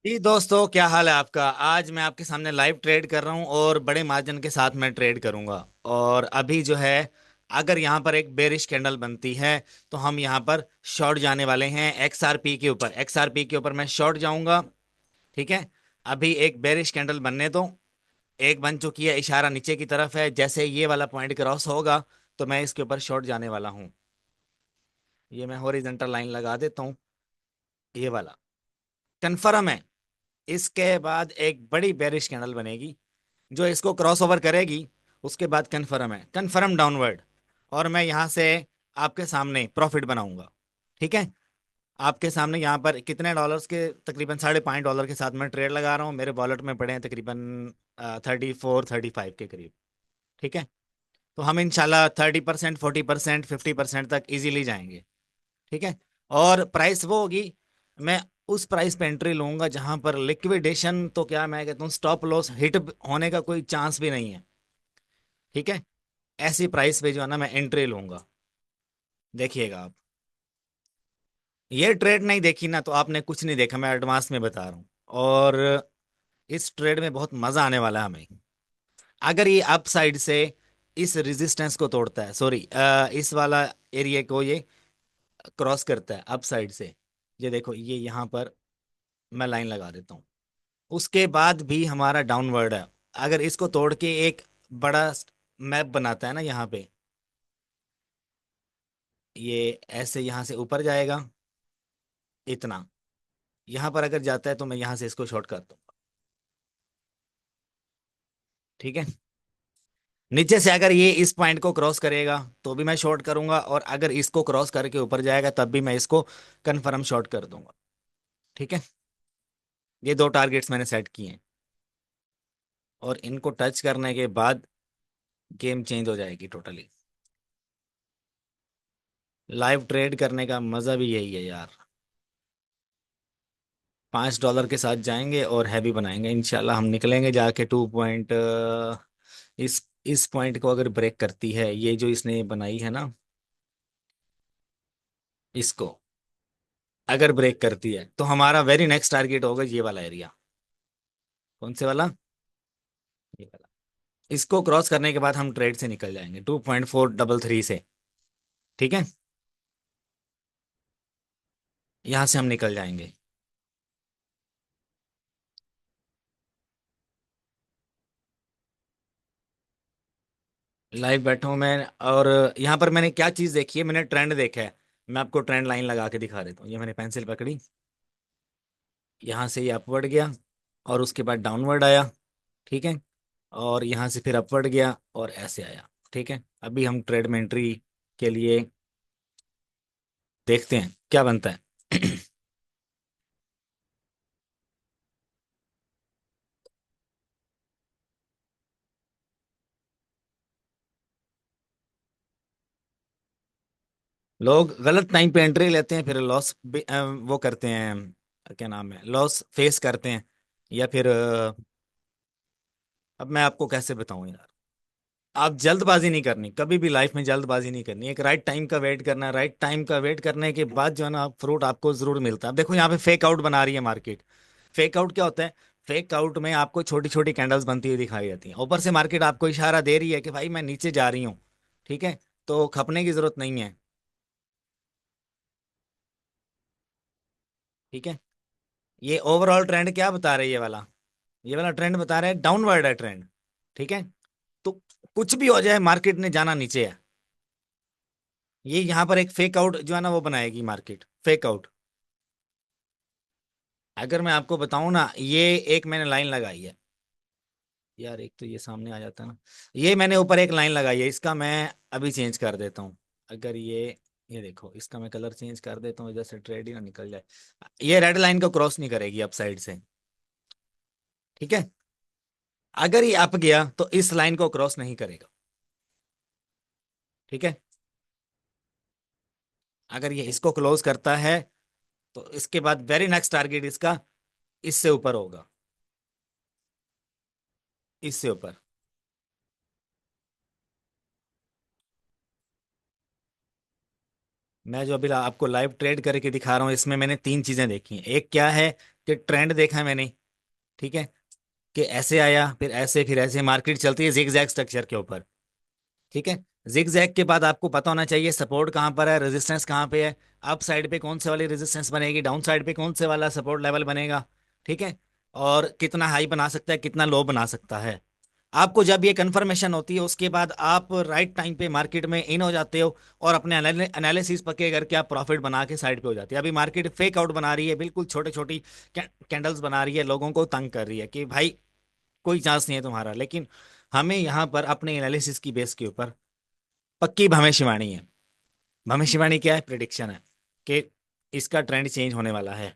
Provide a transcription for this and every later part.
जी दोस्तों, क्या हाल है आपका। आज मैं आपके सामने लाइव ट्रेड कर रहा हूं और बड़े मार्जिन के साथ मैं ट्रेड करूंगा। और अभी जो है, अगर यहां पर एक बेरिश कैंडल बनती है तो हम यहां पर शॉर्ट जाने वाले हैं एक्सआरपी के ऊपर। एक्सआरपी के ऊपर मैं शॉर्ट जाऊंगा। ठीक है। अभी एक बेरिश कैंडल बनने दो। एक बन चुकी है, इशारा नीचे की तरफ है। जैसे ये वाला पॉइंट क्रॉस होगा तो मैं इसके ऊपर शॉर्ट जाने वाला हूं। ये मैं हॉरिजॉन्टल लाइन लगा देता हूं। ये वाला कन्फर्म है। इसके बाद एक बड़ी बेरिश कैंडल बनेगी जो इसको क्रॉस ओवर करेगी। उसके बाद कन्फर्म है, कन्फर्म डाउनवर्ड। और मैं यहां से आपके सामने प्रॉफिट बनाऊंगा। ठीक है। आपके सामने यहाँ पर कितने डॉलर्स के, तकरीबन $5.5 के साथ मैं ट्रेड लगा रहा हूँ। मेरे वॉलेट में पड़े हैं तकरीबन 34-35 के करीब। ठीक है। तो हम इंशाल्लाह 30%, 40%, 50% तक इजीली जाएंगे। ठीक है। और प्राइस वो होगी, मैं उस प्राइस पे एंट्री लूंगा जहां पर लिक्विडेशन, तो क्या मैं कहता हूँ, स्टॉप लॉस हिट होने का कोई चांस भी नहीं है। ठीक है। ऐसी प्राइस पे जो है ना, मैं एंट्री लूंगा। देखिएगा आप, ये ट्रेड नहीं देखी ना तो आपने कुछ नहीं देखा, मैं एडवांस में बता रहा हूँ। और इस ट्रेड में बहुत मजा आने वाला है हमें। अगर ये अप साइड से इस रेजिस्टेंस को तोड़ता है, सॉरी, इस वाला एरिया को ये क्रॉस करता है अप साइड से। ये देखो, ये यहाँ पर मैं लाइन लगा देता हूँ। उसके बाद भी हमारा डाउनवर्ड है। अगर इसको तोड़ के एक बड़ा मैप बनाता है ना यहाँ पे, ये ऐसे यहाँ से ऊपर जाएगा इतना। यहाँ पर अगर जाता है तो मैं यहाँ से इसको शॉर्ट कर दूंगा। ठीक है। नीचे से अगर ये इस पॉइंट को क्रॉस करेगा तो भी मैं शॉर्ट करूंगा, और अगर इसको क्रॉस करके ऊपर जाएगा तब भी मैं इसको कन्फर्म शॉर्ट कर दूंगा। ठीक है। ये दो टारगेट्स मैंने सेट किए हैं, और इनको टच करने के बाद गेम चेंज हो जाएगी टोटली। लाइव ट्रेड करने का मजा भी यही है यार। $5 के साथ जाएंगे और हैवी बनाएंगे इंशाल्लाह। हम निकलेंगे जाके 2 पॉइंट। इस पॉइंट को अगर ब्रेक करती है ये जो इसने बनाई है ना, इसको अगर ब्रेक करती है तो हमारा वेरी नेक्स्ट टारगेट होगा ये वाला एरिया। कौन से वाला? ये वाला। इसको क्रॉस करने के बाद हम ट्रेड से निकल जाएंगे 2.433 से। ठीक है। यहां से हम निकल जाएंगे। लाइव बैठा हूं मैं। और यहाँ पर मैंने क्या चीज देखी है, मैंने ट्रेंड देखा है। मैं आपको ट्रेंड लाइन लगा के दिखा देता हूँ। ये मैंने पेंसिल पकड़ी, यहाँ से ये अपवर्ड गया और उसके बाद डाउनवर्ड आया। ठीक है। और यहाँ से फिर अपवर्ड गया और ऐसे आया। ठीक है। अभी हम ट्रेड में एंट्री के लिए देखते हैं क्या बनता है। लोग गलत टाइम पे एंट्री लेते हैं, फिर लॉस वो करते हैं, क्या नाम है, लॉस फेस करते हैं। या फिर अब मैं आपको कैसे बताऊं यार। आप जल्दबाजी नहीं करनी, कभी भी लाइफ में जल्दबाजी नहीं करनी। एक राइट टाइम का वेट करना है। राइट टाइम का वेट करने के बाद जो है ना, फ्रूट आपको जरूर मिलता है। अब देखो यहाँ पे फेक आउट बना रही है मार्केट। फेक आउट क्या होता है? फेक आउट में आपको छोटी छोटी कैंडल्स बनती हुई दिखाई देती हैं। ऊपर से मार्केट आपको इशारा दे रही है कि भाई मैं नीचे जा रही हूँ। ठीक है। तो खपने की जरूरत नहीं है। ठीक है। ये ओवरऑल ट्रेंड क्या बता रहा है, ये वाला ट्रेंड बता रहा है डाउनवर्ड है ट्रेंड। ठीक है। तो कुछ भी हो जाए, मार्केट ने जाना नीचे है। ये यहाँ पर एक फेक आउट जो है ना वो बनाएगी मार्केट, फेक आउट। अगर मैं आपको बताऊं ना, ये एक मैंने लाइन लगाई है। यार एक तो ये सामने आ जाता ना। ये मैंने ऊपर एक लाइन लगाई है, इसका मैं अभी चेंज कर देता हूँ। अगर ये देखो, इसका मैं कलर चेंज कर देता हूँ, इधर से ट्रेड ही ना निकल जाए। ये रेड लाइन को क्रॉस नहीं करेगी अप साइड से। ठीक है। अगर ये अप गया तो इस लाइन को क्रॉस नहीं करेगा। ठीक है। अगर ये इसको क्लोज करता है तो इसके बाद वेरी नेक्स्ट टारगेट इसका इससे ऊपर होगा। इससे ऊपर। मैं जो अभी आपको लाइव ट्रेड करके दिखा रहा हूँ, इसमें मैंने तीन चीजें देखी हैं। एक क्या है, कि ट्रेंड देखा है मैंने, ठीक है, कि ऐसे आया फिर ऐसे मार्केट चलती है जिग जैग स्ट्रक्चर के ऊपर। ठीक है, जिग जैग के बाद आपको पता होना चाहिए सपोर्ट कहाँ पर है, रेजिस्टेंस कहाँ पे है, अप साइड पे कौन से वाली रेजिस्टेंस बनेगी, डाउन साइड पे कौन से वाला सपोर्ट लेवल बनेगा। ठीक है, और कितना हाई बना सकता है, कितना लो बना सकता है। आपको जब ये कंफर्मेशन होती है उसके बाद आप राइट टाइम पे मार्केट में इन हो जाते हो, और अपने एनालिसिस पक्के करके आप प्रॉफिट बना के साइड पे हो जाते हैं। अभी मार्केट फेक आउट बना रही है, बिल्कुल छोटे छोटी कैंडल्स बना रही है, लोगों को तंग कर रही है कि भाई कोई चांस नहीं है तुम्हारा। लेकिन हमें यहाँ पर अपने एनालिसिस की बेस के ऊपर पक्की भविष्यवाणी है। भविष्यवाणी क्या है? प्रिडिक्शन है कि इसका ट्रेंड चेंज होने वाला है।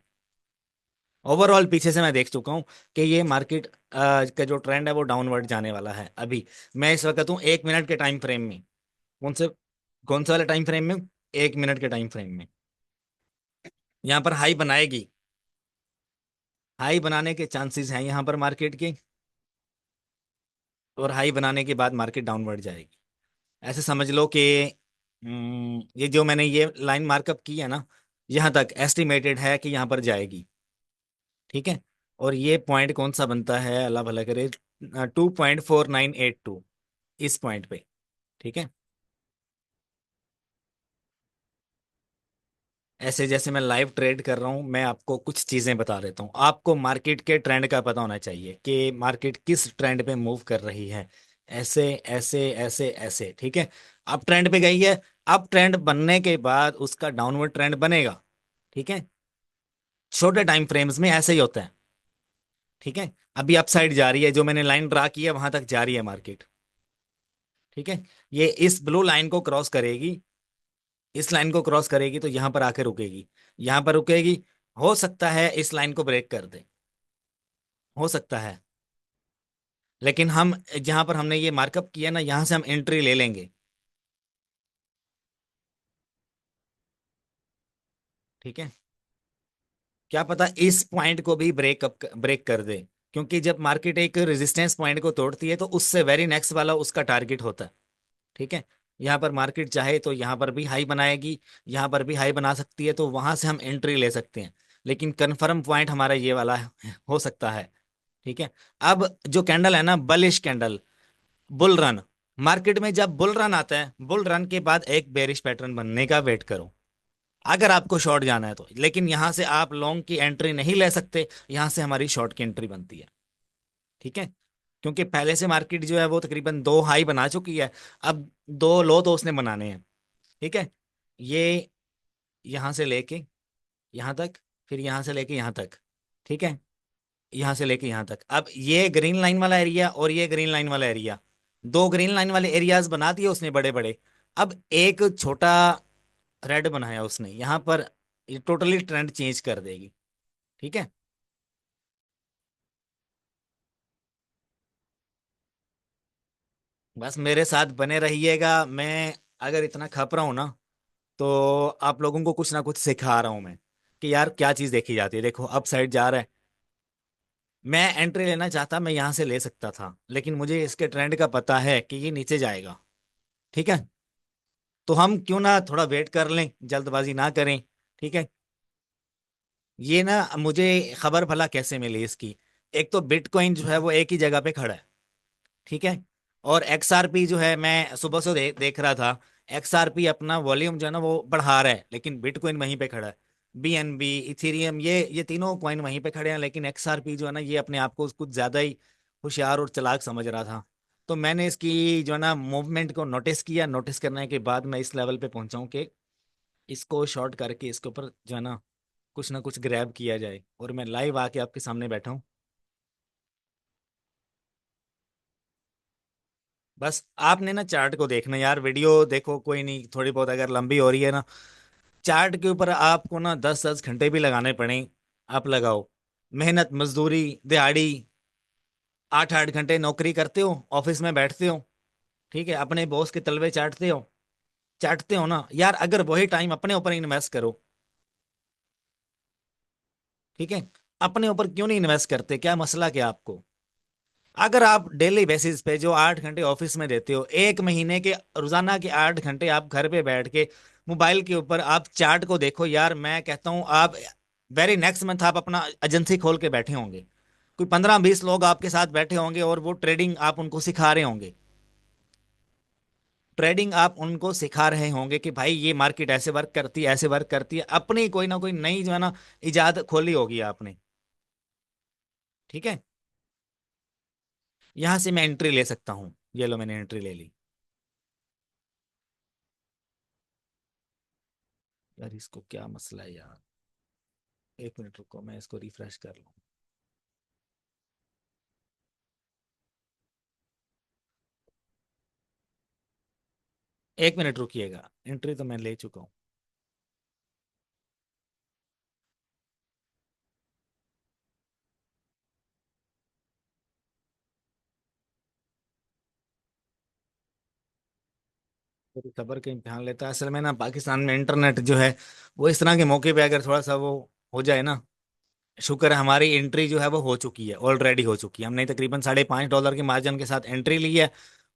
ओवरऑल पीछे से मैं देख चुका हूँ कि ये मार्केट का जो ट्रेंड है वो डाउनवर्ड जाने वाला है। अभी मैं इस वक्त हूँ 1 मिनट के टाइम फ्रेम में। कौन से कौन से वाले टाइम फ्रेम में हूँ? 1 मिनट के टाइम फ्रेम में। यहाँ पर हाई बनाएगी, हाई बनाने के चांसेस हैं यहाँ पर मार्केट के, और हाई बनाने के बाद मार्केट डाउनवर्ड जाएगी। ऐसे समझ लो कि ये जो मैंने ये लाइन मार्कअप की है ना, यहाँ तक एस्टिमेटेड है कि यहाँ पर जाएगी। ठीक है, और ये पॉइंट कौन सा बनता है अल्लाह भला करे, 2.4982, इस पॉइंट पे। ठीक है, ऐसे जैसे मैं लाइव ट्रेड कर रहा हूं, मैं आपको कुछ चीजें बता देता हूं। आपको मार्केट के ट्रेंड का पता होना चाहिए कि मार्केट किस ट्रेंड पे मूव कर रही है। ऐसे ऐसे ऐसे ऐसे, ठीक है। अब ट्रेंड पे गई है, अब ट्रेंड बनने के बाद उसका डाउनवर्ड ट्रेंड बनेगा। ठीक है, छोटे टाइम फ्रेम्स में ऐसे ही होता है। ठीक है, अभी अपसाइड जा रही है, जो मैंने लाइन ड्रा की है वहां तक जा रही है मार्केट। ठीक है, ये इस ब्लू लाइन को क्रॉस करेगी, इस लाइन को क्रॉस करेगी तो यहां पर आके रुकेगी, यहां पर रुकेगी। हो सकता है इस लाइन को ब्रेक कर दे, हो सकता है। लेकिन हम जहां पर हमने ये मार्कअप किया ना, यहां से हम एंट्री ले लेंगे। ठीक है, क्या पता इस पॉइंट को भी ब्रेक कर दे, क्योंकि जब मार्केट एक रेजिस्टेंस पॉइंट को तोड़ती है तो उससे वेरी नेक्स्ट वाला उसका टारगेट होता है। ठीक है, यहाँ पर मार्केट चाहे तो यहाँ पर भी हाई बनाएगी, यहाँ पर भी हाई बना सकती है, तो वहां से हम एंट्री ले सकते हैं। लेकिन कंफर्म पॉइंट हमारा ये वाला हो सकता है। ठीक है, अब जो कैंडल है ना, bullish candle, bull run, market में जब बुल रन आता है, बुल रन के बाद एक बेरिश पैटर्न बनने का वेट करो, अगर आपको शॉर्ट जाना है तो। लेकिन यहां से आप लॉन्ग की एंट्री नहीं ले सकते, यहां से हमारी शॉर्ट की एंट्री बनती है। ठीक है, क्योंकि पहले से मार्केट जो है वो तकरीबन दो हाई बना चुकी है, अब दो लो तो उसने बनाने हैं। ठीक है, ये यहां से लेके यहां तक, फिर यहां से लेके यहां तक। ठीक है, यहां से लेके यहां तक, अब ये ग्रीन लाइन वाला एरिया और ये ग्रीन लाइन वाला एरिया, दो ग्रीन लाइन वाले एरियाज बना दिए उसने बड़े बड़े। अब एक छोटा रेड बनाया उसने यहां पर, ये टोटली ट्रेंड चेंज कर देगी। ठीक है, बस मेरे साथ बने रहिएगा। मैं अगर इतना खप रहा हूं ना, तो आप लोगों को कुछ ना कुछ सिखा रहा हूं मैं, कि यार क्या चीज देखी जाती है। देखो अप साइड जा रहा है, मैं एंट्री लेना चाहता, मैं यहां से ले सकता था, लेकिन मुझे इसके ट्रेंड का पता है कि ये नीचे जाएगा। ठीक है, तो हम क्यों ना थोड़ा वेट कर लें, जल्दबाजी ना करें। ठीक है, ये ना मुझे खबर भला कैसे मिली इसकी। एक तो बिटकॉइन जो है वो एक ही जगह पे खड़ा है। ठीक है, और एक्सआरपी जो है, मैं सुबह से देख रहा था, एक्सआरपी अपना वॉल्यूम जो है ना वो बढ़ा रहा है, लेकिन बिटकॉइन वहीं पे खड़ा है। बीएनबी, इथेरियम, ये तीनों कॉइन वहीं पे खड़े हैं, लेकिन एक्सआरपी जो है ना ये अपने आप को कुछ ज्यादा ही होशियार और चालाक समझ रहा था। तो मैंने इसकी जो है ना मूवमेंट को नोटिस किया, नोटिस करने के बाद मैं इस लेवल पे पहुंचा हूं कि इसको शॉर्ट करके इसके ऊपर जो है ना कुछ ग्रैब किया जाए, और मैं लाइव आके आपके सामने बैठा हूँ। बस आपने ना चार्ट को देखना यार, वीडियो देखो कोई नहीं, थोड़ी बहुत अगर लंबी हो रही है ना, चार्ट के ऊपर आपको ना 10-10 घंटे भी लगाने पड़े, आप लगाओ। मेहनत मजदूरी दिहाड़ी, 8-8 घंटे नौकरी करते हो, ऑफिस में बैठते हो, ठीक है, अपने बॉस के तलवे चाटते हो ना यार, अगर वही टाइम अपने ऊपर इन्वेस्ट करो। ठीक है, अपने ऊपर क्यों नहीं इन्वेस्ट करते? क्या मसला क्या आपको? अगर आप डेली बेसिस पे जो 8 घंटे ऑफिस में देते हो, एक महीने के रोजाना के 8 घंटे आप घर पे बैठ के मोबाइल के ऊपर आप चार्ट को देखो यार, मैं कहता हूं आप वेरी नेक्स्ट मंथ आप अपना एजेंसी खोल के बैठे होंगे, कोई 15-20 लोग आपके साथ बैठे होंगे और वो ट्रेडिंग आप उनको सिखा रहे होंगे। ट्रेडिंग आप उनको सिखा रहे होंगे कि भाई ये मार्केट ऐसे वर्क करती है, ऐसे वर्क करती है। अपनी कोई ना कोई नई जो है ना इजाद खोली होगी आपने। ठीक है। यहां से मैं एंट्री ले सकता हूँ। ये लो, मैंने एंट्री ले ली। यार इसको क्या मसला है यार। एक मिनट रुको, मैं इसको रिफ्रेश कर लूँ। 1 मिनट रुकिएगा, एंट्री तो मैं ले चुका हूँ। तो सब्र का इम्तिहान लेता है असल में ना, पाकिस्तान में इंटरनेट जो है वो इस तरह के मौके पे अगर थोड़ा सा वो हो जाए ना। शुक्र है हमारी एंट्री जो है वो हो चुकी है, ऑलरेडी हो चुकी है। हमने तकरीबन $5.5 के मार्जिन के साथ एंट्री ली है।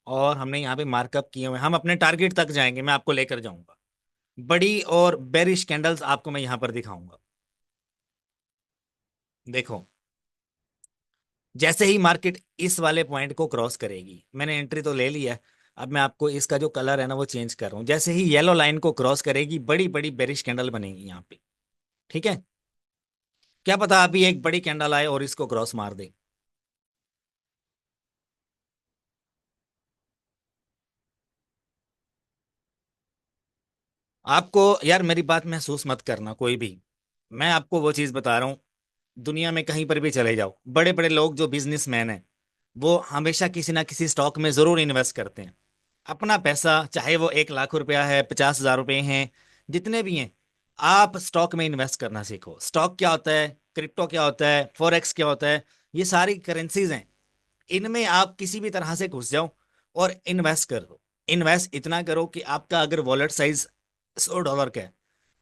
और हमने यहाँ पे मार्कअप किए हुए हैं। हम अपने टारगेट तक जाएंगे, मैं आपको लेकर जाऊंगा। बड़ी और बेरिश कैंडल्स आपको मैं यहाँ पर दिखाऊंगा। देखो, जैसे ही मार्केट इस वाले पॉइंट को क्रॉस करेगी, मैंने एंट्री तो ले लिया है। अब मैं आपको इसका जो कलर है ना वो चेंज कर रहा हूँ। जैसे ही येलो लाइन को क्रॉस करेगी, बड़ी बड़ी बेरिश कैंडल बनेगी यहाँ पे। ठीक है। क्या पता अभी एक बड़ी कैंडल आए और इसको क्रॉस मार दे। आपको यार मेरी बात महसूस मत करना कोई भी। मैं आपको वो चीज बता रहा हूँ। दुनिया में कहीं पर भी चले जाओ, बड़े बड़े लोग जो बिजनेसमैन हैं वो हमेशा किसी ना किसी स्टॉक में जरूर इन्वेस्ट करते हैं। अपना पैसा, चाहे वो 1 लाख रुपया है, 50,000 रुपए हैं, जितने भी हैं, आप स्टॉक में इन्वेस्ट करना सीखो। स्टॉक क्या होता है, क्रिप्टो क्या होता है, फॉरेक्स क्या होता है, ये सारी करेंसीज हैं। इनमें आप किसी भी तरह से घुस जाओ और इन्वेस्ट कर दो। इन्वेस्ट इतना करो कि आपका अगर वॉलेट साइज $100 का है,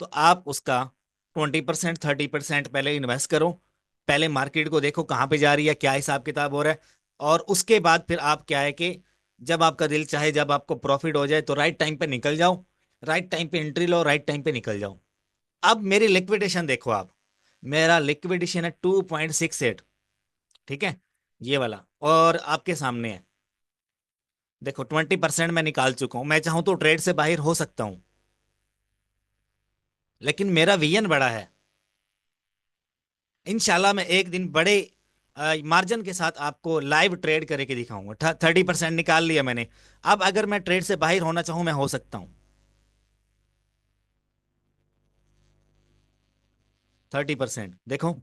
तो आप उसका 20%, 30% पहले इन्वेस्ट करो। पहले मार्केट को देखो कहाँ पे जा रही है, क्या हिसाब किताब हो रहा है। और उसके बाद फिर आप क्या है कि जब आपका दिल चाहे, जब आपको प्रॉफिट हो जाए, तो राइट टाइम पे निकल जाओ। राइट टाइम पे एंट्री लो, राइट टाइम पे निकल जाओ। अब मेरी लिक्विडेशन देखो आप। मेरा लिक्विडेशन है 2.68। ठीक है, ये वाला। और आपके सामने है, देखो 20% मैं निकाल चुका हूं। मैं चाहूं तो ट्रेड से बाहर हो सकता हूं, लेकिन मेरा विजन बड़ा है। इंशाल्लाह मैं एक दिन बड़े मार्जिन के साथ आपको लाइव ट्रेड करके दिखाऊंगा। 30% निकाल लिया मैंने। अब अगर मैं ट्रेड से बाहर होना चाहूं, मैं हो सकता हूं। 30% देखो।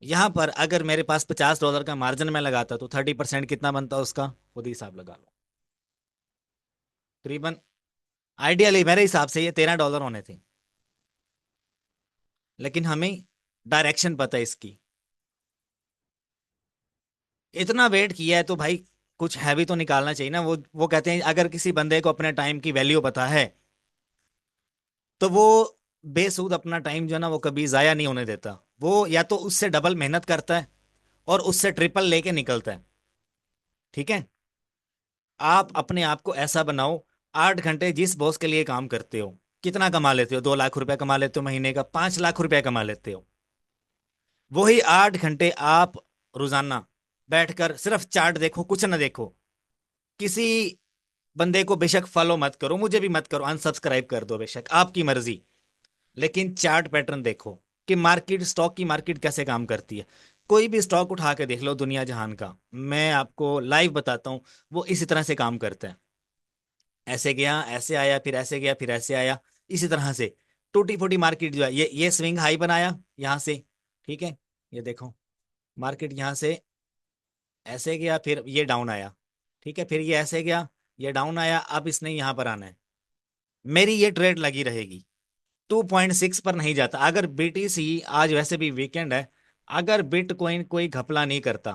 यहां पर अगर मेरे पास $50 का मार्जिन में लगाता तो 30% कितना बनता उसका, खुद ही हिसाब लगा लो। तकरीबन आइडियली मेरे हिसाब से ये $13 होने थे। लेकिन हमें डायरेक्शन पता है इसकी। इतना वेट किया है तो भाई कुछ हैवी तो निकालना चाहिए ना। वो कहते हैं अगर किसी बंदे को अपने टाइम की वैल्यू पता है, तो वो बेसूद अपना टाइम जो है ना वो कभी जाया नहीं होने देता। वो या तो उससे डबल मेहनत करता है और उससे ट्रिपल लेके निकलता है। ठीक है। आप अपने आप को ऐसा बनाओ, 8 घंटे जिस बॉस के लिए काम करते हो, कितना कमा लेते हो? 2 लाख रुपया कमा लेते हो महीने का, 5 लाख रुपया कमा लेते हो। वही 8 घंटे आप रोजाना बैठकर सिर्फ चार्ट देखो, कुछ ना देखो। किसी बंदे को बेशक फॉलो मत करो, मुझे भी मत करो, अनसब्सक्राइब कर दो, बेशक आपकी मर्जी। लेकिन चार्ट पैटर्न देखो कि मार्केट, स्टॉक की मार्केट कैसे काम करती है। कोई भी स्टॉक उठा के देख लो दुनिया जहान का, मैं आपको लाइव बताता हूँ। वो इसी तरह से काम करता है। ऐसे गया, ऐसे आया, फिर ऐसे गया, फिर ऐसे आया। इसी तरह से टूटी फूटी मार्केट जो है, ये स्विंग हाई बनाया यहाँ से। ठीक है। ये देखो, मार्केट यहाँ से ऐसे गया, फिर ये डाउन आया। ठीक है, फिर ये ऐसे गया, ये डाउन आया। अब इसने यहाँ पर आना है। मेरी ये ट्रेड लगी रहेगी। 2.6 पर नहीं जाता। अगर बीटीसी, आज वैसे भी वीकेंड है, अगर बिटकॉइन कोई घपला नहीं करता,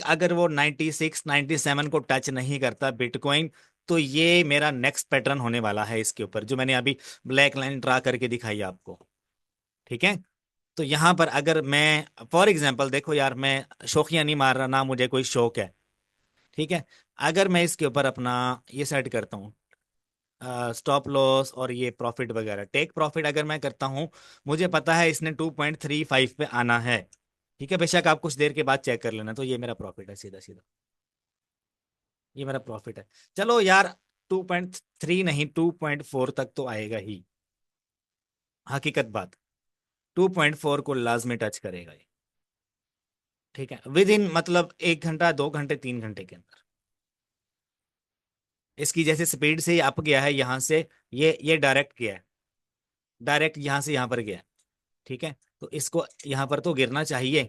अगर वो 96 97 को टच नहीं करता बिटकॉइन, तो ये मेरा नेक्स्ट पैटर्न होने वाला है इसके ऊपर, जो मैंने अभी ब्लैक लाइन ड्रा करके दिखाई आपको। ठीक है। तो यहां पर अगर मैं फॉर एग्जांपल, देखो यार मैं शौकिया नहीं मार रहा ना, मुझे कोई शौक है। ठीक है। अगर मैं इसके ऊपर अपना ये सेट करता हूँ, स्टॉप लॉस और ये प्रॉफिट वगैरह। टेक प्रॉफिट अगर मैं करता हूँ, मुझे पता है इसने 2.35 पे आना है। ठीक है, बेशक आप कुछ देर के बाद चेक कर लेना। तो ये मेरा प्रॉफिट है, सीधा सीधा ये मेरा प्रॉफिट है। चलो यार, 2.3 नहीं, 2.4 तक तो आएगा ही, हकीकत बात। 2.4 को लाजमी टच करेगा ये। ठीक है, विद इन मतलब 1 घंटा, 2 घंटे, 3 घंटे के अंदर। इसकी जैसे स्पीड से ही अप गया है यहाँ से, ये डायरेक्ट गया है, डायरेक्ट यहाँ से यहाँ पर गया है। ठीक है, तो इसको यहाँ पर तो गिरना चाहिए,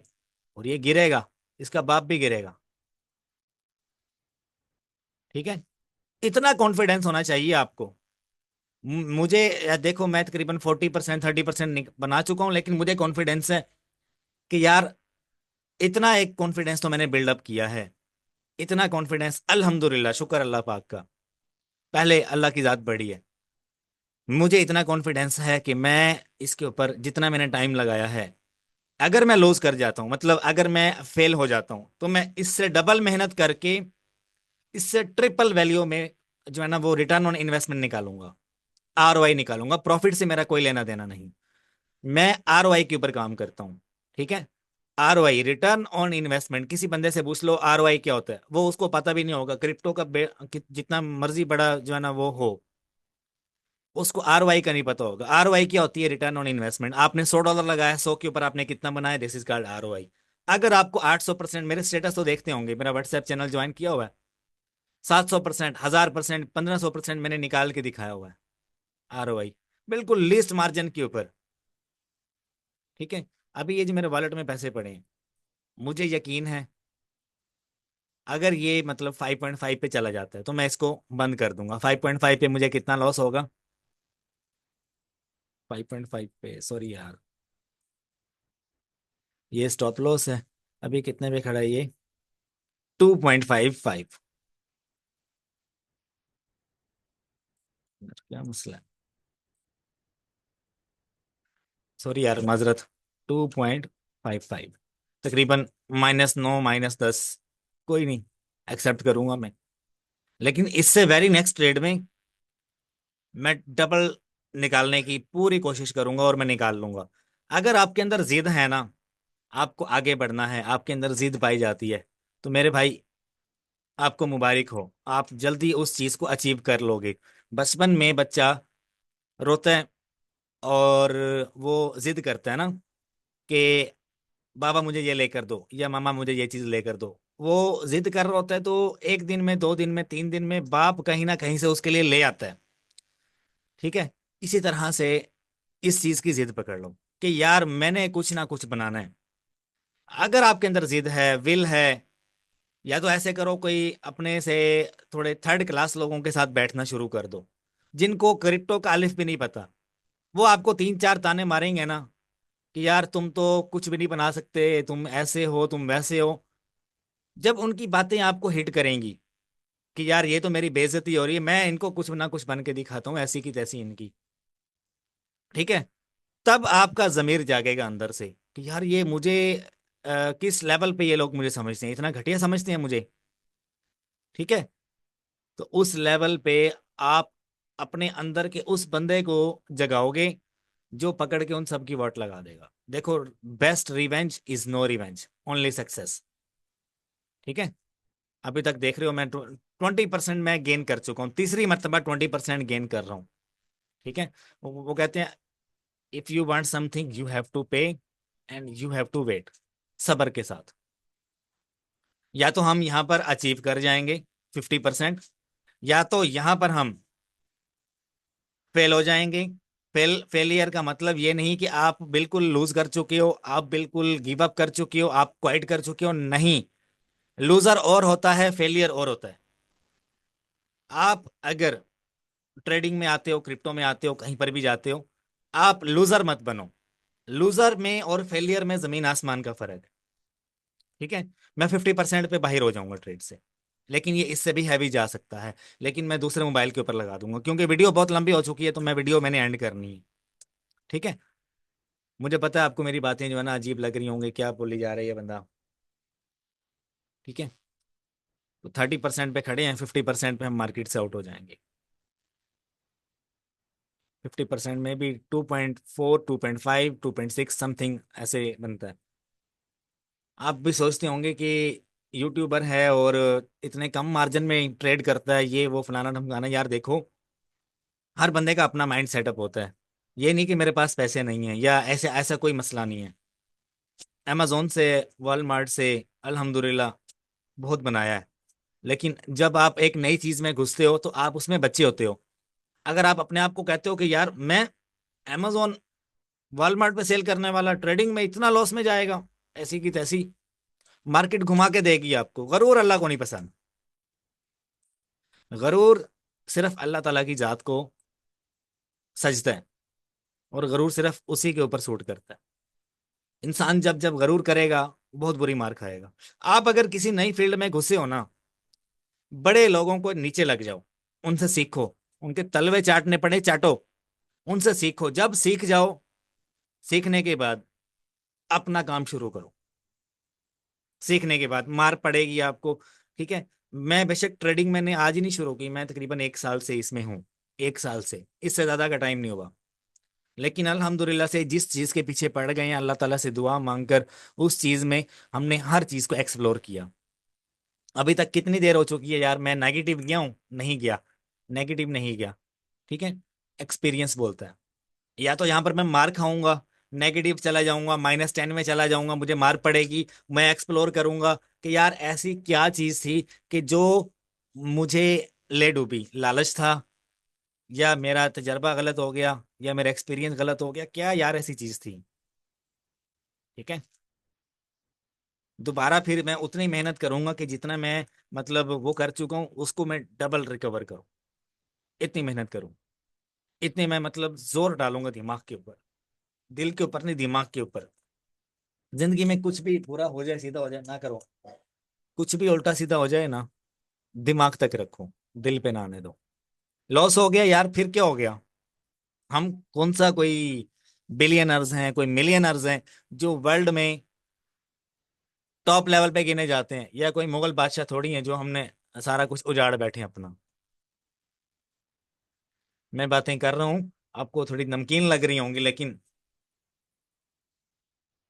और ये गिरेगा, इसका बाप भी गिरेगा। ठीक है, इतना कॉन्फिडेंस होना चाहिए आपको। मुझे देखो, मैं तकरीबन 40%, 30% बना चुका हूं, लेकिन मुझे कॉन्फिडेंस है कि यार, इतना एक कॉन्फिडेंस तो मैंने बिल्डअप किया है। इतना कॉन्फिडेंस, अल्हम्दुलिल्लाह, शुक्र अल्लाह पाक का। पहले अल्लाह की जात बड़ी है। मुझे इतना कॉन्फिडेंस है कि मैं इसके ऊपर जितना मैंने टाइम लगाया है, अगर मैं लूज कर जाता हूं, मतलब अगर मैं फेल हो जाता हूं, तो मैं इससे डबल मेहनत करके, इससे ट्रिपल वैल्यू में जो है ना, वो रिटर्न ऑन इन्वेस्टमेंट निकालूंगा, आरओआई निकालूंगा। प्रॉफिट से मेरा कोई लेना देना नहीं, मैं आरओआई के ऊपर काम करता हूं। ठीक है, आरओआई, रिटर्न ऑन इन्वेस्टमेंट। किसी बंदे से पूछ लो आरओआई क्या होता है, वो उसको पता भी नहीं होगा। क्रिप्टो का जितना मर्जी बड़ा जो है ना वो हो, उसको आरओआई का नहीं पता होगा। आरओआई क्या होती है? Return on investment. आपने $100 लगाया, 100 के ऊपर आपने कितना बनाया, दिस इज कॉल्ड आरओआई। अगर आपको 800%, मेरे स्टेटस तो देखते होंगे, मेरा व्हाट्सएप चैनल ज्वाइन किया हुआ है, 700%, 1000%, 1500% मैंने निकाल के दिखाया हुआ है आरओआई, बिल्कुल लीस्ट मार्जिन के ऊपर। ठीक है, अभी ये जो मेरे वॉलेट में पैसे पड़े हैं, मुझे यकीन है अगर ये मतलब 5.5 पे चला जाता है तो मैं इसको बंद कर दूंगा। 5.5 पे मुझे कितना लॉस होगा? 5.5 पे, सॉरी यार, ये स्टॉप लॉस है। अभी कितने पे खड़ा है ये? 2.55। क्या मसला है? सॉरी यार, माजरत। 2.55, तकरीबन -9, -10। कोई नहीं, एक्सेप्ट करूंगा मैं। लेकिन इससे वेरी नेक्स्ट ट्रेड में मैं डबल निकालने की पूरी कोशिश करूंगा, और मैं निकाल लूंगा। अगर आपके अंदर जिद है ना, आपको आगे बढ़ना है, आपके अंदर जिद पाई जाती है, तो मेरे भाई, आपको मुबारक हो, आप जल्दी उस चीज को अचीव कर लोगे। बचपन में बच्चा रोता है, और वो जिद करता है ना कि बाबा मुझे ये लेकर दो, या मामा मुझे ये चीज लेकर दो। वो जिद कर रहा होता है, तो 1 दिन में, 2 दिन में, 3 दिन में बाप कहीं ना कहीं से उसके लिए ले आता है। ठीक है, इसी तरह से इस चीज की जिद पकड़ लो कि यार मैंने कुछ ना कुछ बनाना है। अगर आपके अंदर जिद है, विल है, या तो ऐसे करो, कोई अपने से थोड़े थर्ड क्लास लोगों के साथ बैठना शुरू कर दो, जिनको क्रिप्टो का अलिफ भी नहीं पता। वो आपको 3 4 ताने मारेंगे ना कि यार तुम तो कुछ भी नहीं बना सकते, तुम ऐसे हो, तुम वैसे हो। जब उनकी बातें आपको हिट करेंगी कि यार ये तो मेरी बेइज्जती हो रही है, मैं इनको कुछ ना कुछ बन के दिखाता हूँ, ऐसी की तैसी इनकी। ठीक है, तब आपका जमीर जागेगा अंदर से कि यार ये मुझे किस लेवल पे ये लोग मुझे समझते हैं, इतना घटिया समझते हैं मुझे। ठीक है, तो उस लेवल पे आप अपने अंदर के उस बंदे को जगाओगे, जो पकड़ के उन सब की वोट लगा देगा। देखो, best revenge is no revenge, only success. ठीक है, अभी तक देख रहे हो, मैं 20% मैं गेन कर चुका हूँ, तीसरी मर्तबा 20% गेन कर रहा हूँ। ठीक है, वो कहते हैं, if you want something you have to pay, and you have to wait, सब्र के साथ। या तो हम यहाँ पर अचीव कर जाएंगे 50%, या तो यहाँ पर हम फेल हो जाएंगे। फेलियर का मतलब ये नहीं कि आप बिल्कुल लूज कर चुके हो, आप बिल्कुल गिव अप कर चुके हो, आप क्वाइट कर चुके हो, नहीं। लूजर और होता है, फेलियर और होता है। आप अगर ट्रेडिंग में आते हो, क्रिप्टो में आते हो, कहीं पर भी जाते हो, आप लूजर मत बनो। लूजर में और फेलियर में जमीन आसमान का फर्क है। ठीक है, मैं 50% पे बाहर हो जाऊंगा ट्रेड से, लेकिन ये इससे भी हैवी जा सकता है। लेकिन मैं दूसरे मोबाइल के ऊपर लगा दूंगा, क्योंकि वीडियो बहुत लंबी हो चुकी है, तो मैं वीडियो मैंने एंड करनी है। ठीक है, मुझे पता है आपको मेरी बातें जो है ना अजीब लग रही होंगी, क्या बोली जा रही है बंदा। ठीक है, तो 30% पे खड़े हैं, 50% पे हम मार्केट से आउट हो जाएंगे। 50% में भी 2.4, 2.5, 2.6 समथिंग ऐसे बनता है। आप भी सोचते होंगे कि यूट्यूबर है और इतने कम मार्जिन में ट्रेड करता है, ये वो फलाना ढमकाना। यार देखो, हर बंदे का अपना माइंड सेटअप होता है। ये नहीं कि मेरे पास पैसे नहीं है या ऐसे, ऐसा कोई मसला नहीं है। अमेजोन से, वॉलमार्ट से अल्हम्दुलिल्लाह बहुत बनाया है। लेकिन जब आप एक नई चीज में घुसते हो तो आप उसमें बच्चे होते हो। अगर आप अपने आप को कहते हो कि यार मैं अमेजोन, वॉलमार्ट पे सेल करने वाला ट्रेडिंग में इतना लॉस में जाएगा, ऐसी की तैसी मार्केट घुमा के देगी आपको। गरूर अल्लाह को नहीं पसंद। गरूर सिर्फ अल्लाह ताला की जात को सजता है, और गरूर सिर्फ उसी के ऊपर सूट करता है। इंसान जब जब गरूर करेगा, बहुत बुरी मार खाएगा। आप अगर किसी नई फील्ड में घुसे हो ना, बड़े लोगों को नीचे लग जाओ, उनसे सीखो, उनके तलवे चाटने पड़े चाटो, उनसे सीखो। जब सीख जाओ, सीखने के बाद अपना काम शुरू करो। सीखने के बाद मार पड़ेगी आपको, ठीक है। मैं बेशक ट्रेडिंग मैंने आज ही नहीं शुरू की, मैं तकरीबन 1 साल से इसमें हूँ। 1 साल से, इससे ज्यादा का टाइम नहीं हुआ। लेकिन अल्हम्दुलिल्लाह से जिस चीज के पीछे पड़ गए हैं, अल्लाह ताला से दुआ मांगकर उस चीज में हमने हर चीज को एक्सप्लोर किया। अभी तक कितनी देर हो चुकी है यार, मैं नेगेटिव गया हूँ? नहीं गया, नेगेटिव नहीं गया, ठीक है। एक्सपीरियंस बोलता है। या तो यहाँ पर मैं मार खाऊंगा, नेगेटिव चला जाऊंगा, -10 में चला जाऊंगा, मुझे मार पड़ेगी, मैं एक्सप्लोर करूंगा कि यार ऐसी क्या चीज थी कि जो मुझे ले डूबी। लालच था, या मेरा तजर्बा गलत हो गया, या मेरा एक्सपीरियंस गलत हो गया, क्या यार ऐसी चीज थी, ठीक है। दोबारा फिर मैं उतनी मेहनत करूंगा कि जितना मैं मतलब वो कर चुका हूँ उसको मैं डबल रिकवर करूँ। इतनी मेहनत करूँ, इतनी मैं मतलब जोर डालूंगा दिमाग के ऊपर, दिल के ऊपर नहीं, दिमाग के ऊपर। जिंदगी में कुछ भी पूरा हो जाए, सीधा हो जाए, ना करो। कुछ भी उल्टा सीधा हो जाए ना, दिमाग तक रखो, दिल पे ना आने दो। लॉस हो गया यार, फिर क्या हो गया? हम कौन सा कोई बिलियनर्स हैं, कोई मिलियनर्स हैं जो वर्ल्ड में टॉप लेवल पे गिने जाते हैं? या कोई मुगल बादशाह थोड़ी है जो हमने सारा कुछ उजाड़ बैठे हैं अपना। मैं बातें कर रहा हूँ, आपको थोड़ी नमकीन लग रही होंगी, लेकिन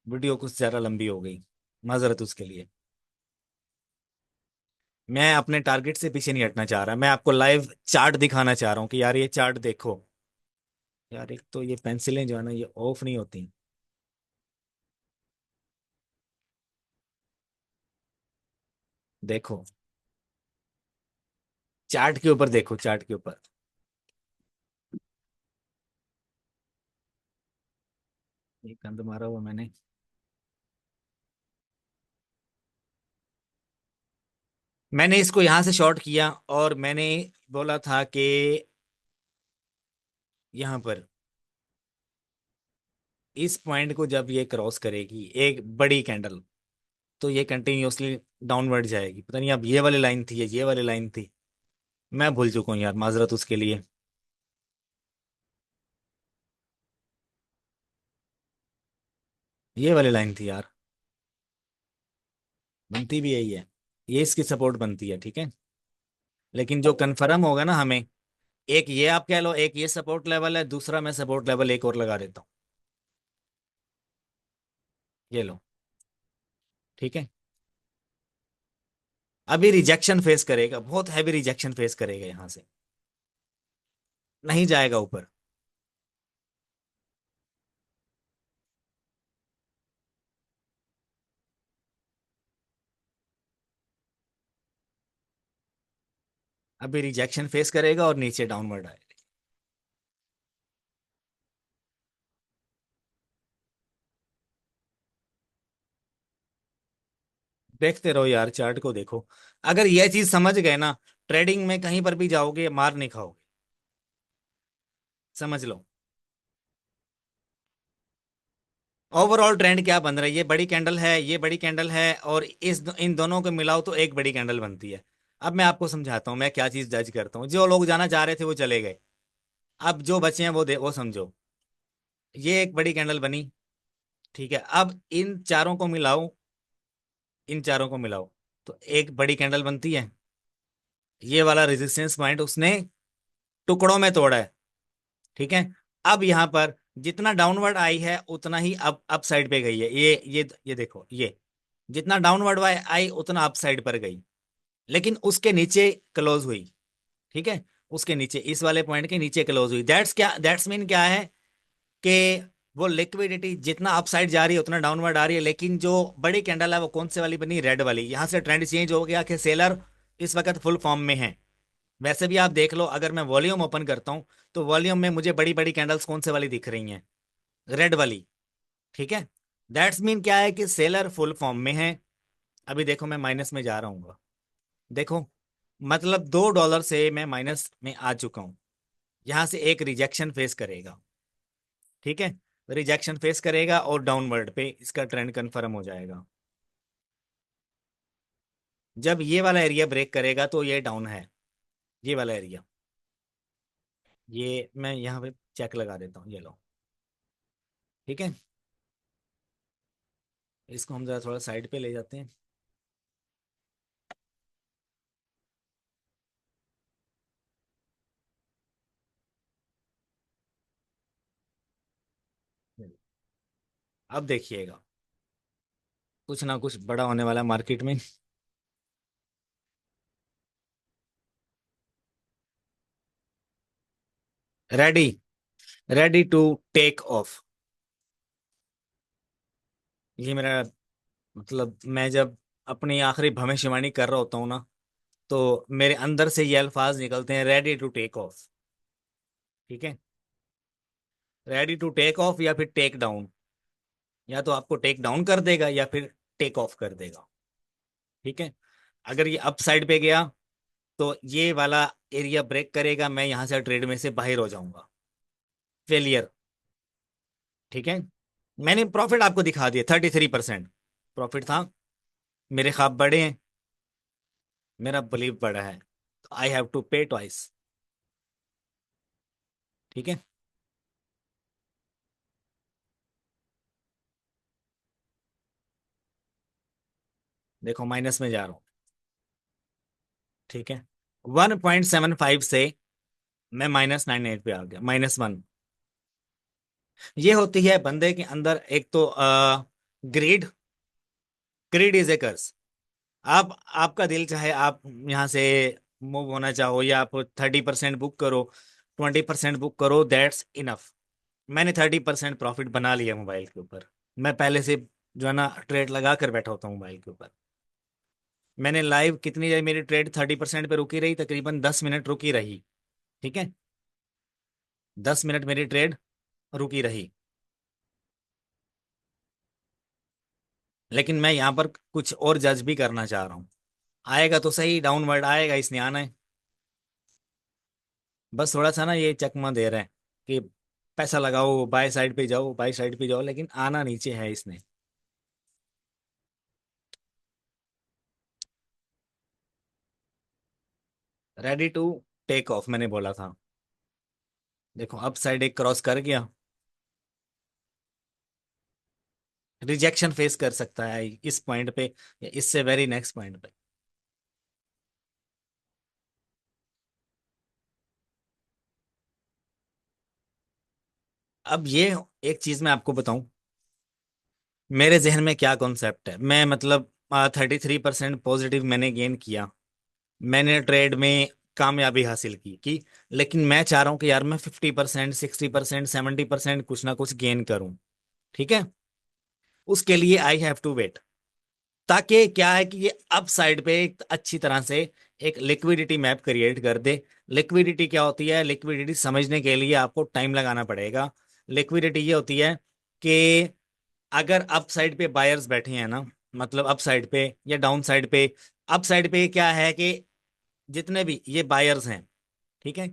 वीडियो कुछ ज्यादा लंबी हो गई, माजरत उसके लिए। मैं अपने टारगेट से पीछे नहीं हटना चाह रहा, मैं आपको लाइव चार्ट दिखाना चाह रहा हूँ कि यार ये चार्ट देखो। यार एक तो ये पेंसिलें जो है ना, ये ऑफ नहीं होती। देखो, चार्ट के ऊपर देखो, चार्ट के ऊपर। एक गंद मारा हुआ मैंने। मैंने इसको यहां से शॉर्ट किया, और मैंने बोला था कि यहाँ पर इस पॉइंट को जब ये क्रॉस करेगी एक बड़ी कैंडल, तो ये कंटिन्यूअसली डाउनवर्ड जाएगी। पता नहीं अब ये वाली लाइन थी या ये वाली लाइन थी, मैं भूल चुका हूँ यार, माजरत उसके लिए। ये वाली लाइन थी यार, बनती भी यही है, ये इसकी सपोर्ट बनती है, ठीक है। लेकिन जो कन्फर्म होगा ना हमें, एक ये आप कह लो, एक ये सपोर्ट लेवल है, दूसरा मैं सपोर्ट लेवल एक और लगा देता हूँ। ये लो, ठीक है। अभी रिजेक्शन फेस करेगा, बहुत हैवी रिजेक्शन फेस करेगा यहां से, नहीं जाएगा ऊपर। अभी रिजेक्शन फेस करेगा और नीचे डाउनवर्ड आएगा। देखते रहो यार, चार्ट को देखो। अगर ये चीज समझ गए ना, ट्रेडिंग में कहीं पर भी जाओगे मार नहीं खाओगे, समझ लो। ओवरऑल ट्रेंड क्या बन रहा है? ये बड़ी कैंडल है, ये बड़ी कैंडल है, और इन दोनों को मिलाओ तो एक बड़ी कैंडल बनती है। अब मैं आपको समझाता हूँ मैं क्या चीज जज करता हूँ। जो लोग जाना चाह रहे थे वो चले गए, अब जो बचे हैं वो समझो। ये एक बड़ी कैंडल बनी, ठीक है। अब इन चारों को मिलाओ, इन चारों को मिलाओ तो एक बड़ी कैंडल बनती है। ये वाला रेजिस्टेंस पॉइंट उसने टुकड़ों में तोड़ा है, ठीक है। अब यहाँ पर जितना डाउनवर्ड आई है उतना ही अप साइड पे गई है। ये देखो, ये जितना डाउनवर्ड आई उतना अप साइड पर गई, लेकिन उसके नीचे क्लोज हुई। ठीक है, उसके नीचे, इस वाले पॉइंट के नीचे क्लोज हुई। दैट्स मीन क्या है कि वो लिक्विडिटी जितना अपसाइड जा रही है उतना डाउनवर्ड आ रही है, लेकिन जो बड़ी कैंडल है वो कौन से वाली बनी, रेड वाली। यहां से ट्रेंड चेंज हो गया कि सेलर इस वक्त फुल फॉर्म में है। वैसे भी आप देख लो, अगर मैं वॉल्यूम ओपन करता हूं तो वॉल्यूम में मुझे बड़ी बड़ी कैंडल्स कौन से वाली दिख रही हैं, रेड वाली। ठीक है, दैट्स मीन क्या है कि सेलर फुल फॉर्म में है। अभी देखो मैं माइनस में जा रहा हूँ, देखो मतलब $2 से मैं माइनस में आ चुका हूं। यहां से एक रिजेक्शन फेस करेगा। ठीक है, रिजेक्शन फेस करेगा और डाउनवर्ड पे इसका ट्रेंड कंफर्म हो जाएगा। जब ये वाला एरिया ब्रेक करेगा तो ये डाउन है, ये वाला एरिया। ये मैं यहाँ पे चेक लगा देता हूँ, ये लो। ठीक है, इसको हम जरा थोड़ा साइड पे ले जाते हैं। अब देखिएगा, कुछ ना कुछ बड़ा होने वाला है मार्केट में। Ready, ready to take off. ये मेरा मतलब, मैं जब अपनी आखिरी भविष्यवाणी कर रहा होता हूँ ना, तो मेरे अंदर से ये अल्फाज निकलते हैं, रेडी टू टेक ऑफ। ठीक है, रेडी टू टेक ऑफ या फिर टेक डाउन। या तो आपको टेक डाउन कर देगा या फिर टेक ऑफ कर देगा। ठीक है, अगर ये अप साइड पे गया तो ये वाला एरिया ब्रेक करेगा, मैं यहां से ट्रेड में से बाहर हो जाऊंगा, फेलियर। ठीक है, मैंने प्रॉफिट आपको दिखा दिया, 33% प्रॉफिट था। मेरे ख्वाब बड़े हैं, मेरा बिलीव बड़ा है, तो आई हैव टू पे ट्वाइस। ठीक है, देखो माइनस में जा रहा हूँ। ठीक है, 1.75 से मैं -98 पे आ गया, -1। ये होती है बंदे के अंदर एक तो ग्रीड। ग्रीड इज ए कर्स। आप, आपका दिल चाहे आप यहाँ से मूव होना चाहो, या आप 30% बुक करो, 20% बुक करो, दैट्स इनफ। मैंने 30% प्रॉफिट बना लिया मोबाइल के ऊपर। मैं पहले से जो है ना ट्रेड लगा कर बैठा होता हूँ मोबाइल के ऊपर। मैंने लाइव कितनी देर मेरी ट्रेड 30% पे रुकी रही, तकरीबन 10 मिनट रुकी रही। ठीक है, 10 मिनट मेरी ट्रेड रुकी रही। लेकिन मैं यहाँ पर कुछ और जज भी करना चाह रहा हूँ। आएगा तो सही, डाउनवर्ड आएगा, इसने आना है। बस थोड़ा सा ना ये चकमा दे रहे हैं कि पैसा लगाओ, बाय साइड पे जाओ, बाय साइड पे जाओ, लेकिन आना नीचे है इसने। रेडी टू टेक ऑफ मैंने बोला था। देखो अप साइड एक क्रॉस कर गया, रिजेक्शन फेस कर सकता है इस पॉइंट पे या इससे वेरी नेक्स्ट पॉइंट पे। अब ये एक चीज मैं आपको बताऊं, मेरे जहन में क्या कॉन्सेप्ट है। मैं मतलब 33% पॉजिटिव मैंने गेन किया, मैंने ट्रेड में कामयाबी हासिल की। लेकिन मैं चाह रहा हूँ कि यार मैं 50%, 60%, 70% कुछ ना कुछ गेन करूं। ठीक है, उसके लिए आई हैव टू वेट, ताकि क्या है कि ये अप साइड पे एक अच्छी तरह से एक लिक्विडिटी मैप क्रिएट कर दे। लिक्विडिटी क्या होती है, लिक्विडिटी समझने के लिए आपको टाइम लगाना पड़ेगा। लिक्विडिटी ये होती है कि अगर अप साइड पे बायर्स बैठे हैं ना, मतलब अप साइड पे या डाउन साइड पे। अप साइड पे क्या है कि जितने भी ये बायर्स हैं, ठीक है,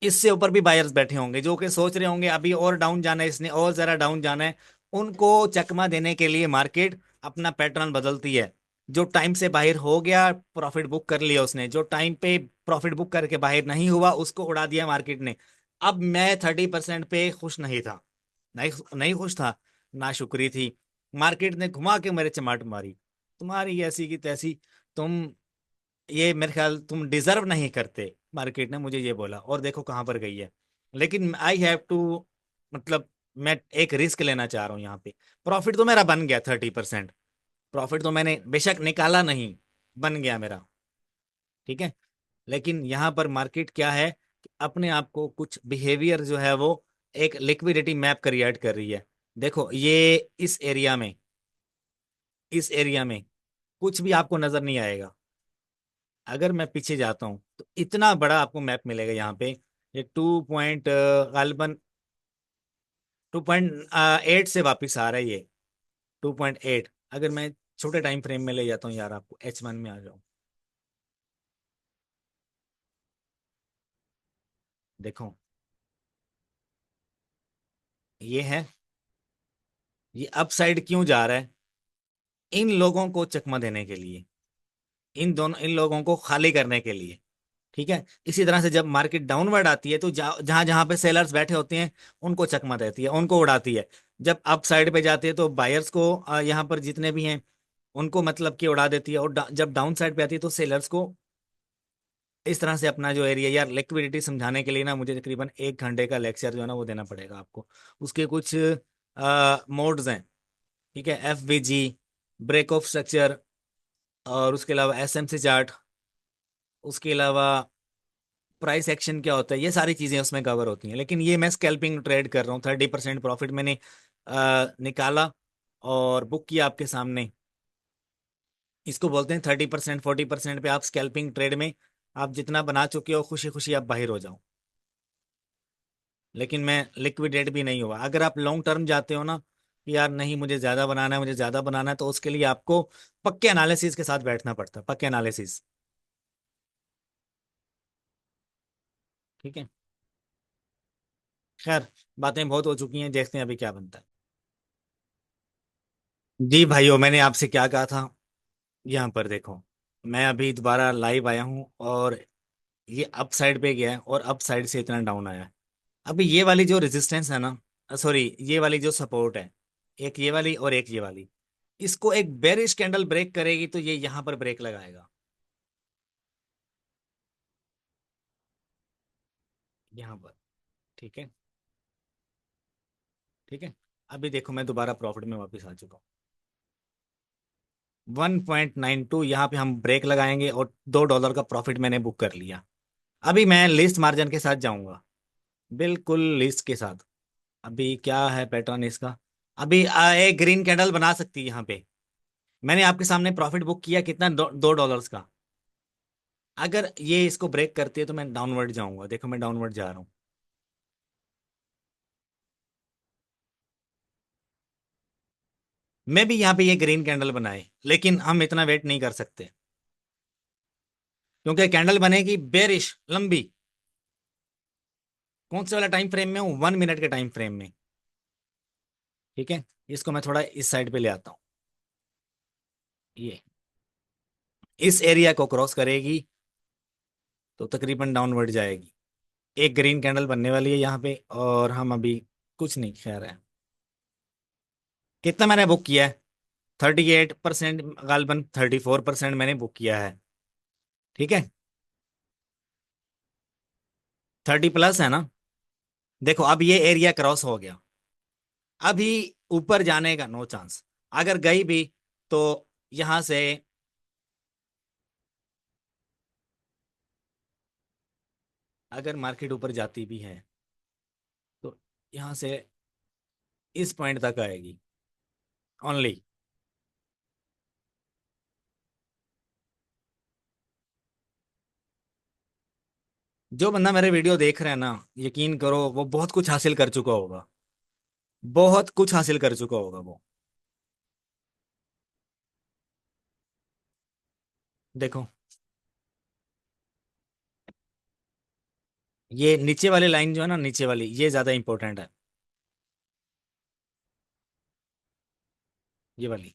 इससे ऊपर भी बायर्स बैठे होंगे जो कि सोच रहे होंगे अभी और डाउन जाना है, इसने और जरा डाउन जाना है। उनको चकमा देने के लिए मार्केट अपना पैटर्न बदलती है। जो टाइम से बाहर हो गया, प्रॉफिट बुक कर लिया उसने। जो टाइम पे प्रॉफिट बुक करके बाहर नहीं हुआ, उसको उड़ा दिया मार्केट ने। अब मैं 30% पे खुश नहीं था, नहीं, नहीं खुश था, ना शुक्री थी। मार्केट ने घुमा के मेरे चमाट मारी, तुम्हारी ऐसी की तैसी, तुम ये मेरे ख्याल तुम डिजर्व नहीं करते। मार्केट ने मुझे ये बोला, और देखो कहां पर गई है। लेकिन आई हैव टू मतलब मैं एक रिस्क लेना चाह रहा हूँ यहाँ पे। प्रॉफिट तो मेरा बन गया 30%। प्रॉफिट तो मैंने बेशक निकाला नहीं, बन गया मेरा। ठीक है। लेकिन यहाँ पर मार्केट क्या है कि अपने आप को कुछ बिहेवियर जो है वो एक लिक्विडिटी मैप क्रिएट कर रही है। देखो ये इस एरिया में कुछ भी आपको नजर नहीं आएगा। अगर मैं पीछे जाता हूँ तो इतना बड़ा आपको मैप मिलेगा यहाँ पे। ये 2 पॉइंट गालबन 2.8 से वापिस आ रहा है ये। 2.8। अगर मैं छोटे टाइम फ्रेम में ले जाता हूँ यार, आपको H1 में आ जाऊं, देखो ये है। ये अप साइड क्यों जा रहा है? इन लोगों को चकमा देने के लिए, इन लोगों को खाली करने के लिए। ठीक है। इसी तरह से जब मार्केट डाउनवर्ड आती है तो जहां जहां पे सेलर्स बैठे होते हैं उनको चकमा देती है, उनको उड़ाती है। जब अप साइड पे जाती है तो बायर्स को यहाँ पर जितने भी हैं उनको मतलब कि उड़ा देती है। और जब डाउन साइड पे आती है तो सेलर्स को इस तरह से अपना जो एरिया, यार लिक्विडिटी समझाने के लिए ना मुझे तकरीबन 1 घंटे का लेक्चर जो है ना वो देना पड़ेगा आपको। उसके कुछ मोड्स हैं। ठीक है। FVG, ब्रेक ऑफ स्ट्रक्चर, और उसके अलावा SMC चार्ट, उसके अलावा प्राइस एक्शन क्या होता है, ये सारी चीजें उसमें कवर होती हैं। लेकिन ये मैं स्कैल्पिंग ट्रेड कर रहा हूँ। 30% प्रॉफिट मैंने निकाला और बुक किया आपके सामने। इसको बोलते हैं 30%। 40% पे आप स्कैल्पिंग ट्रेड में आप जितना बना चुके हो खुशी खुशी आप बाहर हो जाओ। लेकिन मैं लिक्विडेट भी नहीं हुआ। अगर आप लॉन्ग टर्म जाते हो ना कि यार नहीं मुझे ज्यादा बनाना है, मुझे ज्यादा बनाना है, तो उसके लिए आपको पक्के एनालिसिस के साथ बैठना पड़ता है, पक्के एनालिसिस। ठीक है। खैर, बातें बहुत हो चुकी हैं, देखते हैं अभी क्या बनता है। जी भाइयों, मैंने आपसे क्या कहा था। यहाँ पर देखो, मैं अभी दोबारा लाइव आया हूँ और ये अप साइड पे गया है और अप साइड से इतना डाउन आया है। अभी ये वाली जो रेजिस्टेंस है ना, सॉरी, ये वाली जो सपोर्ट है, एक ये वाली और एक ये वाली, इसको एक बेरिश कैंडल ब्रेक करेगी तो ये यहाँ पर ब्रेक लगाएगा, यहाँ पर। ठीक है। ठीक है। अभी देखो मैं दोबारा प्रॉफिट में वापस आ चुका हूँ। 1.92 यहाँ पे हम ब्रेक लगाएंगे और $2 का प्रॉफिट मैंने बुक कर लिया। अभी मैं लिस्ट मार्जिन के साथ जाऊंगा, बिल्कुल लिस्ट के साथ। अभी क्या है पैटर्न इसका? अभी एक ग्रीन कैंडल बना सकती है यहाँ पे। मैंने आपके सामने प्रॉफिट बुक किया कितना, $2 का। अगर ये इसको ब्रेक करती है तो मैं डाउनवर्ड जाऊंगा। देखो मैं डाउनवर्ड जा रहा हूँ। मैं भी यहाँ पे ये ग्रीन कैंडल बनाए, लेकिन हम इतना वेट नहीं कर सकते क्योंकि कैंडल बनेगी बेरिश लंबी। कौन से वाला टाइम फ्रेम में हूँ? 1 मिनट के टाइम फ्रेम में। ठीक है। इसको मैं थोड़ा इस साइड पे ले आता हूँ। ये इस एरिया को क्रॉस करेगी तो तकरीबन डाउनवर्ड जाएगी। एक ग्रीन कैंडल बनने वाली है यहाँ पे और हम अभी कुछ नहीं, खैर है। कितना मैंने बुक किया है? 38%, गालबन 34% मैंने बुक किया है। ठीक है। 30+ है ना? देखो अब ये एरिया क्रॉस हो गया। अभी ऊपर जाने का नो चांस। अगर गई भी तो यहां से, अगर मार्केट ऊपर जाती भी है तो यहां से इस पॉइंट तक आएगी ओनली। जो बंदा मेरे वीडियो देख रहा है ना, यकीन करो वो बहुत कुछ हासिल कर चुका होगा। बहुत कुछ हासिल कर चुका होगा वो। देखो ये नीचे वाली लाइन जो है ना, नीचे वाली, ये ज्यादा इंपॉर्टेंट है। ये वाली,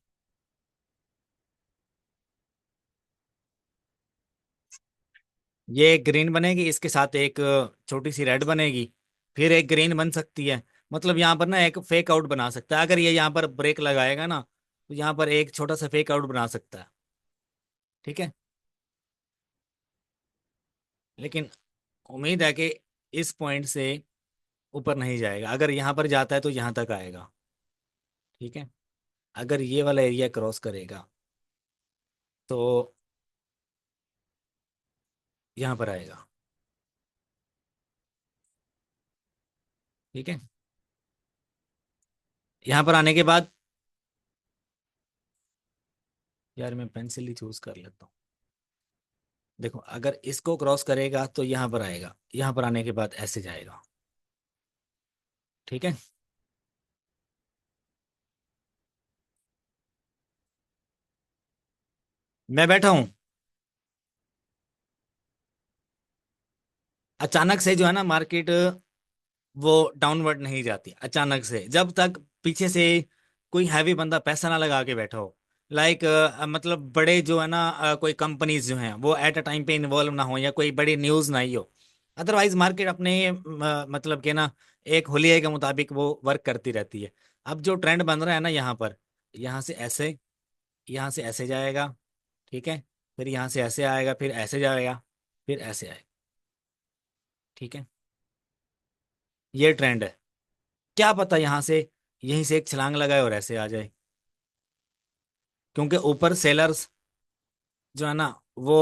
ये एक ग्रीन बनेगी, इसके साथ एक छोटी सी रेड बनेगी, फिर एक ग्रीन बन सकती है। मतलब यहाँ पर ना एक फेक आउट बना सकता है। अगर ये यहाँ पर ब्रेक लगाएगा ना तो यहाँ पर एक छोटा सा फेक आउट बना सकता है। ठीक है। लेकिन उम्मीद है कि इस पॉइंट से ऊपर नहीं जाएगा। अगर यहाँ पर जाता है तो यहाँ तक आएगा। ठीक है। अगर ये वाला एरिया क्रॉस करेगा तो यहाँ पर आएगा। ठीक है। यहाँ पर आने के बाद, यार मैं पेंसिल ही चूज कर लेता हूँ। देखो, अगर इसको क्रॉस करेगा तो यहाँ पर आएगा, यहाँ पर आने के बाद ऐसे जाएगा। ठीक है। मैं बैठा हूँ। अचानक से जो है ना मार्केट, वो डाउनवर्ड नहीं जाती अचानक से, जब तक पीछे से कोई हैवी बंदा पैसा ना लगा के बैठा हो। लाइक मतलब बड़े जो है ना कोई कंपनीज जो हैं वो एट अ टाइम पे इन्वॉल्व ना हो, या कोई बड़ी न्यूज ना ही हो। अदरवाइज मार्केट अपने मतलब के ना एक हुलिये के मुताबिक वो वर्क करती रहती है। अब जो ट्रेंड बन रहा है ना यहाँ पर, यहाँ से ऐसे, यहाँ से ऐसे जाएगा। ठीक है। फिर यहाँ से ऐसे आएगा, फिर ऐसे जाएगा, फिर ऐसे आएगा। ठीक है। ये ट्रेंड है। क्या पता यहाँ से, यहीं से एक छलांग लगाए और ऐसे आ जाए। क्योंकि ऊपर सेलर्स जो है ना वो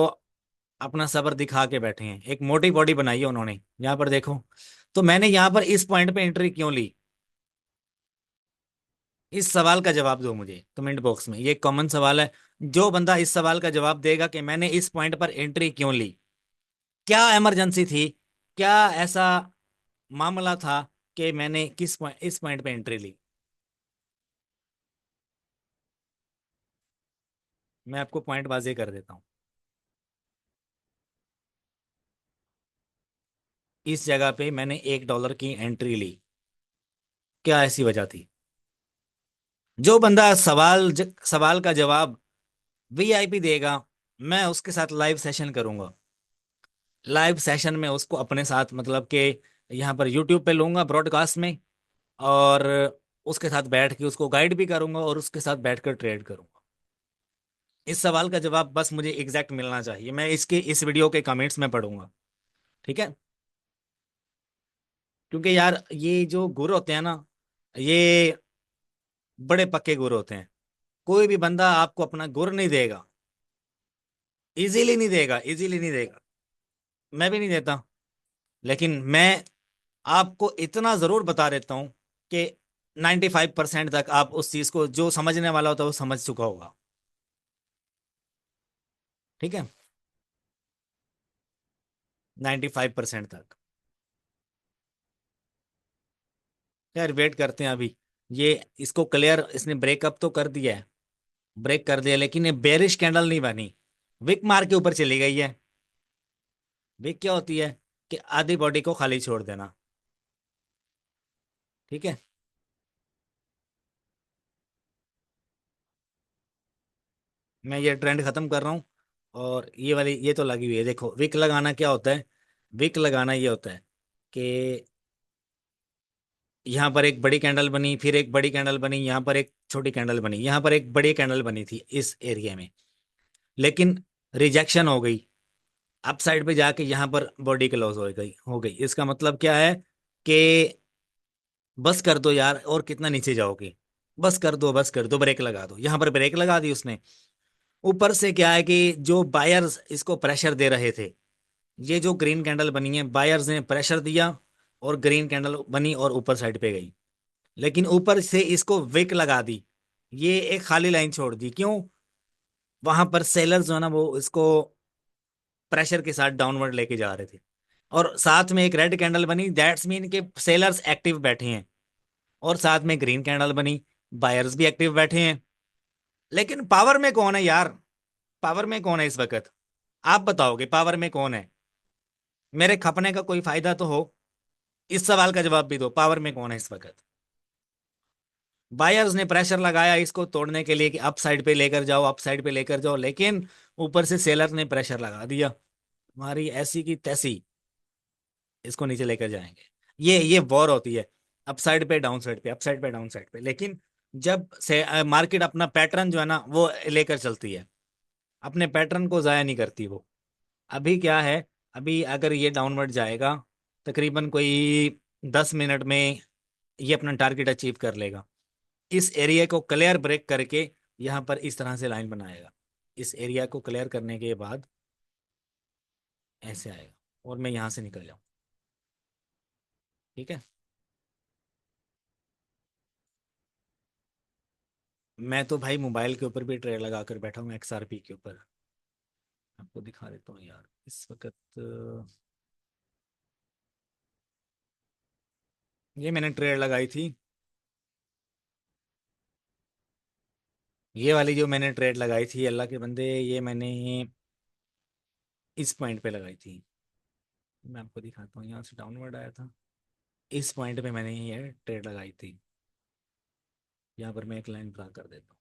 अपना सब्र दिखा के बैठे हैं, एक मोटी बॉडी बनाई है उन्होंने। यहाँ पर देखो, तो मैंने यहाँ पर इस पॉइंट पे एंट्री क्यों ली? इस सवाल का जवाब दो मुझे कमेंट बॉक्स में, ये कॉमन सवाल है। जो बंदा इस सवाल का जवाब देगा कि मैंने इस पॉइंट पर एंट्री क्यों ली, क्या इमरजेंसी थी, क्या ऐसा मामला था कि मैंने किस पॉइंट, इस पॉइंट पे एंट्री ली। मैं आपको पॉइंट वाजे कर देता हूँ। इस जगह पे मैंने $1 की एंट्री ली। क्या ऐसी वजह थी? जो बंदा सवाल का जवाब वीआईपी देगा, मैं उसके साथ लाइव सेशन करूंगा। लाइव सेशन में उसको अपने साथ मतलब कि यहाँ पर यूट्यूब पे लूंगा ब्रॉडकास्ट में, और उसके साथ बैठ के उसको गाइड भी करूंगा और उसके साथ बैठकर ट्रेड करूंगा। इस सवाल का जवाब बस मुझे एग्जैक्ट मिलना चाहिए, मैं इसके इस वीडियो के कमेंट्स में पढ़ूंगा। ठीक है। क्योंकि यार ये जो गुर होते हैं ना, ये बड़े पक्के गुर होते हैं। कोई भी बंदा आपको अपना गुर नहीं देगा, इजीली नहीं देगा, इजीली नहीं देगा। मैं भी नहीं देता। लेकिन मैं आपको इतना जरूर बता देता हूं कि 95% तक आप उस चीज को, जो समझने वाला होता है वो समझ चुका होगा। ठीक है। 95% तक। यार वेट करते हैं अभी। ये इसको क्लियर, इसने ब्रेकअप तो कर दिया है, ब्रेक कर दिया, लेकिन ये बेरिश कैंडल नहीं बनी। विक मार के ऊपर चली गई है। विक क्या होती है? कि आधी बॉडी को खाली छोड़ देना। ठीक है। मैं ये ट्रेंड खत्म कर रहा हूँ। और ये वाली ये तो लगी हुई है। देखो, विक लगाना क्या होता है? विक लगाना ये होता है कि यहाँ पर एक बड़ी कैंडल बनी, फिर एक बड़ी कैंडल बनी, यहाँ पर एक छोटी कैंडल बनी, यहाँ पर एक बड़ी कैंडल बनी थी इस एरिया में, लेकिन रिजेक्शन हो गई। अप साइड पे जाके यहाँ पर बॉडी क्लोज हो गई। इसका मतलब क्या है? कि बस कर दो यार, और कितना नीचे जाओगे? बस कर दो, बस कर दो, ब्रेक लगा दो। यहाँ पर ब्रेक लगा दी उसने। ऊपर से क्या है कि जो बायर्स इसको प्रेशर दे रहे थे, ये जो ग्रीन कैंडल बनी है, बायर्स ने प्रेशर दिया और ग्रीन कैंडल बनी और ऊपर साइड पे गई। लेकिन ऊपर से इसको विक लगा दी, ये एक खाली लाइन छोड़ दी। क्यों? वहां पर सेलर्स जो है ना वो इसको प्रेशर के साथ डाउनवर्ड लेके जा रहे थे। और साथ में एक रेड कैंडल बनी, दैट्स मीन के सेलर्स एक्टिव बैठे हैं। और साथ में ग्रीन कैंडल बनी, बायर्स भी एक्टिव बैठे हैं। लेकिन पावर में कौन है यार? पावर में कौन है इस वक्त? आप बताओगे पावर में कौन है? मेरे खपने का कोई फायदा तो हो। इस सवाल का जवाब भी दो, पावर में कौन है इस वक्त? बायर्स ने प्रेशर लगाया इसको तोड़ने के लिए कि अप साइड पे लेकर जाओ, अप साइड पे लेकर जाओ, लेकिन ऊपर से सेलर ने प्रेशर लगा दिया। हमारी ऐसी की तैसी, इसको नीचे लेकर जाएंगे। ये वॉर होती है, अप साइड पे डाउन साइड पे, अप साइड पे डाउन साइड पे। लेकिन जब से मार्केट अपना पैटर्न जो है ना वो लेकर चलती है, अपने पैटर्न को जाया नहीं करती वो। अभी क्या है? अभी अगर ये डाउनवर्ड जाएगा तकरीबन कोई 10 मिनट में ये अपना टारगेट अचीव कर लेगा। इस एरिया को क्लियर ब्रेक करके यहाँ पर इस तरह से लाइन बनाएगा। इस एरिया को क्लियर करने के बाद ऐसे आएगा और मैं यहाँ से निकल जाऊँ। ठीक है। मैं तो भाई मोबाइल के ऊपर भी ट्रेड लगा कर बैठा हूँ, XRP के ऊपर। आपको दिखा देता हूँ यार इस वक्त। ये मैंने ट्रेड लगाई थी, ये वाली जो मैंने ट्रेड लगाई थी अल्लाह के बंदे, ये मैंने इस पॉइंट पे लगाई थी। मैं आपको दिखाता हूँ, यहाँ से डाउनवर्ड आया था, इस पॉइंट पे मैंने ये ट्रेड लगाई थी। यहाँ पर मैं एक लाइन ड्रा कर देता हूँ।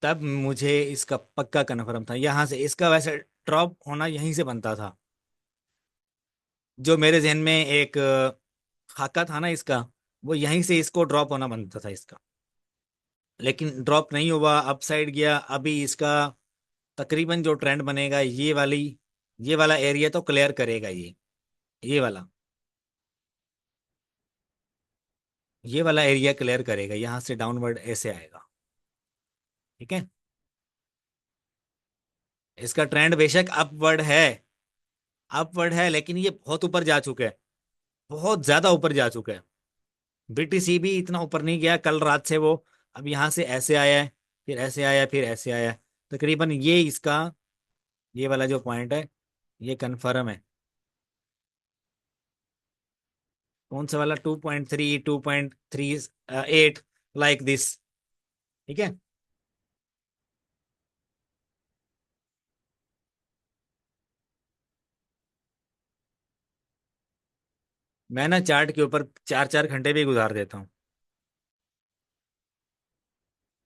तब मुझे इसका पक्का कन्फर्म था, यहाँ से इसका वैसे ड्रॉप होना यहीं से बनता था। जो मेरे जहन में एक खाका था ना इसका, वो यहीं से इसको ड्रॉप होना बनता था इसका। लेकिन ड्रॉप नहीं हुआ, अप साइड गया। अभी इसका तकरीबन जो ट्रेंड बनेगा, ये वाला एरिया तो क्लियर करेगा ये वाला, ये वाला एरिया क्लियर करेगा, यहाँ से डाउनवर्ड ऐसे आएगा। ठीक है। इसका ट्रेंड बेशक अपवर्ड है, लेकिन ये बहुत ऊपर जा चुका है, बहुत ज्यादा ऊपर जा चुका है। BTC भी इतना ऊपर नहीं गया कल रात से वो। अब यहाँ से ऐसे आया है, फिर ऐसे आया, फिर ऐसे आया। तकरीबन ये इसका, ये वाला जो पॉइंट है, ये कंफर्म है। कौन सा वाला? 2.3, 2.38, लाइक दिस। ठीक है। मैं ना चार्ट के ऊपर 4 4 घंटे भी गुजार देता हूँ।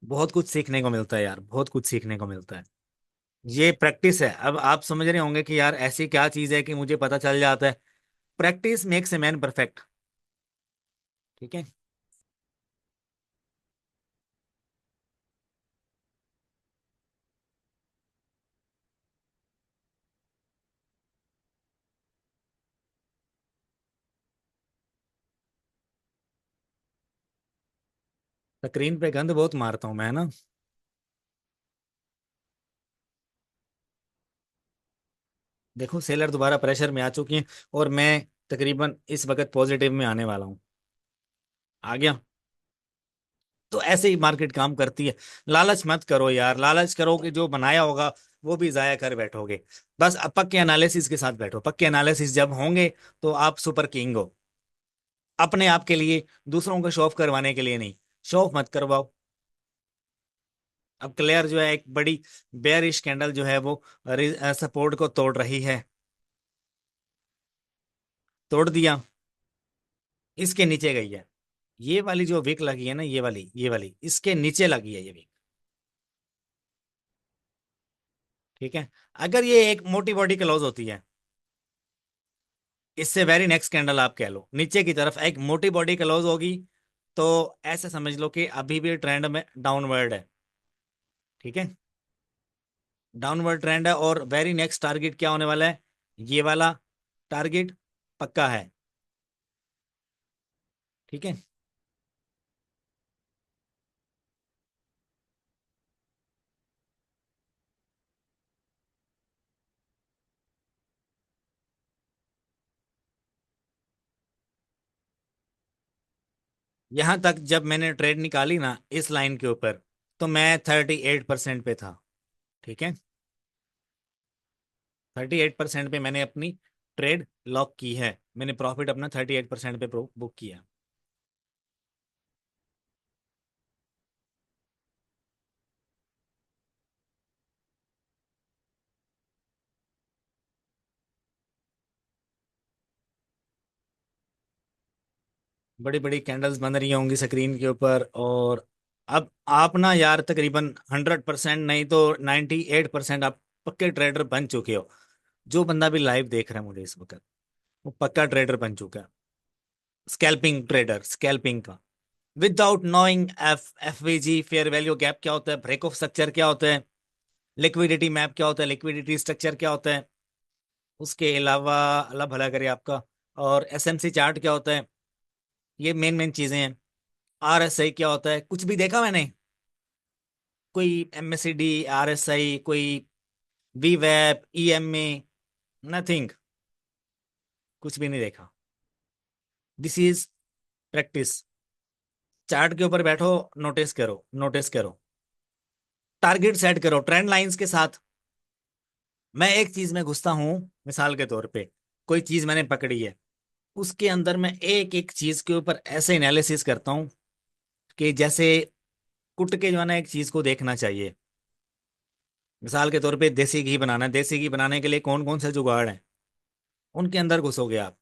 बहुत कुछ सीखने को मिलता है यार, बहुत कुछ सीखने को मिलता है। ये प्रैक्टिस है। अब आप समझ रहे होंगे कि यार ऐसी क्या चीज है कि मुझे पता चल जाता है। Practice makes a man perfect. ठीक है। स्क्रीन पे गंद बहुत मारता हूँ मैं ना। देखो सेलर दोबारा प्रेशर में आ चुकी हैं, और मैं तकरीबन इस वक्त पॉजिटिव में आने वाला हूँ। आ गया। तो ऐसे ही मार्केट काम करती है। लालच मत करो यार, लालच करो कि जो बनाया होगा वो भी जाया कर बैठोगे। बस अब पक्के एनालिसिस के साथ बैठो। पक्के एनालिसिस जब होंगे तो आप सुपर किंग हो। अपने आप के लिए, दूसरों को शो ऑफ करवाने के लिए नहीं। शो ऑफ मत करवाओ। अब क्लियर जो है एक बड़ी बेयरिश कैंडल जो है वो सपोर्ट को तोड़ रही है। तोड़ दिया, इसके नीचे गई है। ये वाली जो विक लगी है ना, ये वाली इसके नीचे लगी है ये विक। ठीक है। अगर ये एक मोटी बॉडी क्लोज होती है, इससे वेरी नेक्स्ट कैंडल आप कह लो नीचे की तरफ एक मोटी बॉडी क्लोज होगी, तो ऐसे समझ लो कि अभी भी ट्रेंड में डाउनवर्ड है। ठीक है। डाउनवर्ड ट्रेंड है, और वेरी नेक्स्ट टारगेट क्या होने वाला है? ये वाला टारगेट पक्का है। ठीक है। यहां तक जब मैंने ट्रेड निकाली ना इस लाइन के ऊपर, तो मैं 38% पे था। ठीक है। 38% पे मैंने अपनी ट्रेड लॉक की है। मैंने प्रॉफिट अपना 38% पे बुक किया। बड़ी बड़ी कैंडल्स बन रही होंगी स्क्रीन के ऊपर। और अब आप ना यार तकरीबन 100% नहीं तो 98% आप पक्के ट्रेडर बन चुके हो। जो बंदा भी लाइव देख रहा है मुझे इस वक्त, वो पक्का ट्रेडर बन चुका है। स्कैल्पिंग ट्रेडर, स्कैल्पिंग का। Without knowing FVG, fair value gap क्या होता है, ब्रेक ऑफ स्ट्रक्चर क्या होता है, लिक्विडिटी मैप क्या होता है, लिक्विडिटी स्ट्रक्चर क्या होता है। उसके अलावा अल्लाह भला करे आपका, और एसएमसी चार्ट क्या होता है, ये मेन मेन चीजें हैं। आरएसआई क्या होता है, कुछ भी देखा मैंने? कोई एमएससीडी, आरएसआई, कोई वीवैप, ईएमए, नथिंग, कुछ भी नहीं देखा। This is practice. चार्ट के ऊपर बैठो, नोटिस करो, नोटिस करो, टारगेट सेट करो ट्रेंड लाइंस के साथ। मैं एक चीज में घुसता हूं, मिसाल के तौर पे कोई चीज मैंने पकड़ी है, उसके अंदर मैं एक एक चीज के ऊपर ऐसे एनालिसिस करता हूं कि जैसे कुट के जो है ना एक चीज को देखना चाहिए। मिसाल के तौर पे देसी घी बनाना है, देसी घी बनाने के लिए कौन कौन से जुगाड़ हैं, उनके अंदर घुसोगे आप।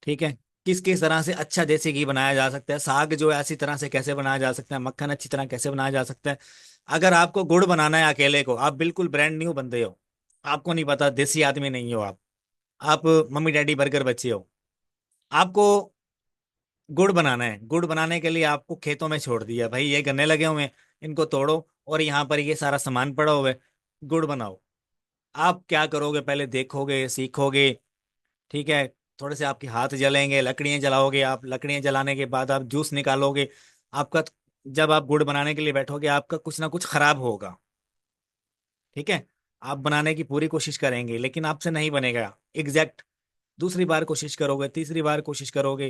ठीक है, किस किस तरह से अच्छा देसी घी बनाया जा सकता है, साग जो है अच्छी तरह से कैसे बनाया जा सकता है, मक्खन अच्छी तरह कैसे बनाया जा सकता है। अगर आपको गुड़ बनाना है अकेले को, आप बिल्कुल ब्रांड न्यू बंदे हो, आपको नहीं पता, देसी आदमी नहीं हो आप मम्मी डैडी बर्गर बच्चे हो, आपको गुड़ बनाना है। गुड़ बनाने के लिए आपको खेतों में छोड़ दिया, भाई ये गन्ने लगे हुए हैं, इनको तोड़ो और यहाँ पर ये सारा सामान पड़ा हुआ है, गुड़ बनाओ। आप क्या करोगे, पहले देखोगे, सीखोगे। ठीक है, थोड़े से आपके हाथ जलेंगे, लकड़ियां जलाओगे आप, लकड़ियां जलाने के बाद आप जूस निकालोगे। आपका, जब आप गुड़ बनाने के लिए बैठोगे, आपका कुछ ना कुछ खराब होगा। ठीक है, आप बनाने की पूरी कोशिश करेंगे लेकिन आपसे नहीं बनेगा एग्जैक्ट। दूसरी बार कोशिश करोगे, तीसरी बार कोशिश करोगे,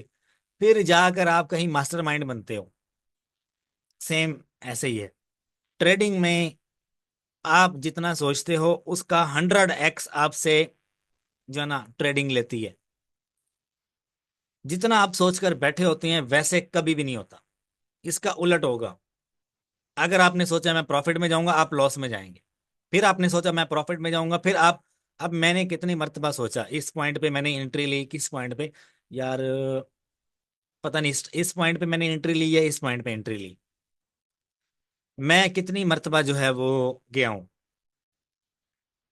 फिर जाकर आप कहीं मास्टरमाइंड बनते हो। सेम ऐसे ही है ट्रेडिंग में। आप जितना सोचते हो उसका 100x आपसे जो है ना ट्रेडिंग लेती है। जितना आप सोचकर बैठे होते हैं वैसे कभी भी नहीं होता, इसका उलट होगा। अगर आपने सोचा मैं प्रॉफिट में जाऊंगा, आप लॉस में जाएंगे। फिर आपने सोचा मैं प्रॉफिट में जाऊंगा, फिर आप, अब मैंने कितनी मर्तबा सोचा इस पॉइंट पे मैंने एंट्री ली, किस पॉइंट पे यार, पता नहीं, इस पॉइंट पे मैंने एंट्री ली या इस पॉइंट पे एंट्री ली। मैं कितनी मर्तबा जो है वो गया हूँ,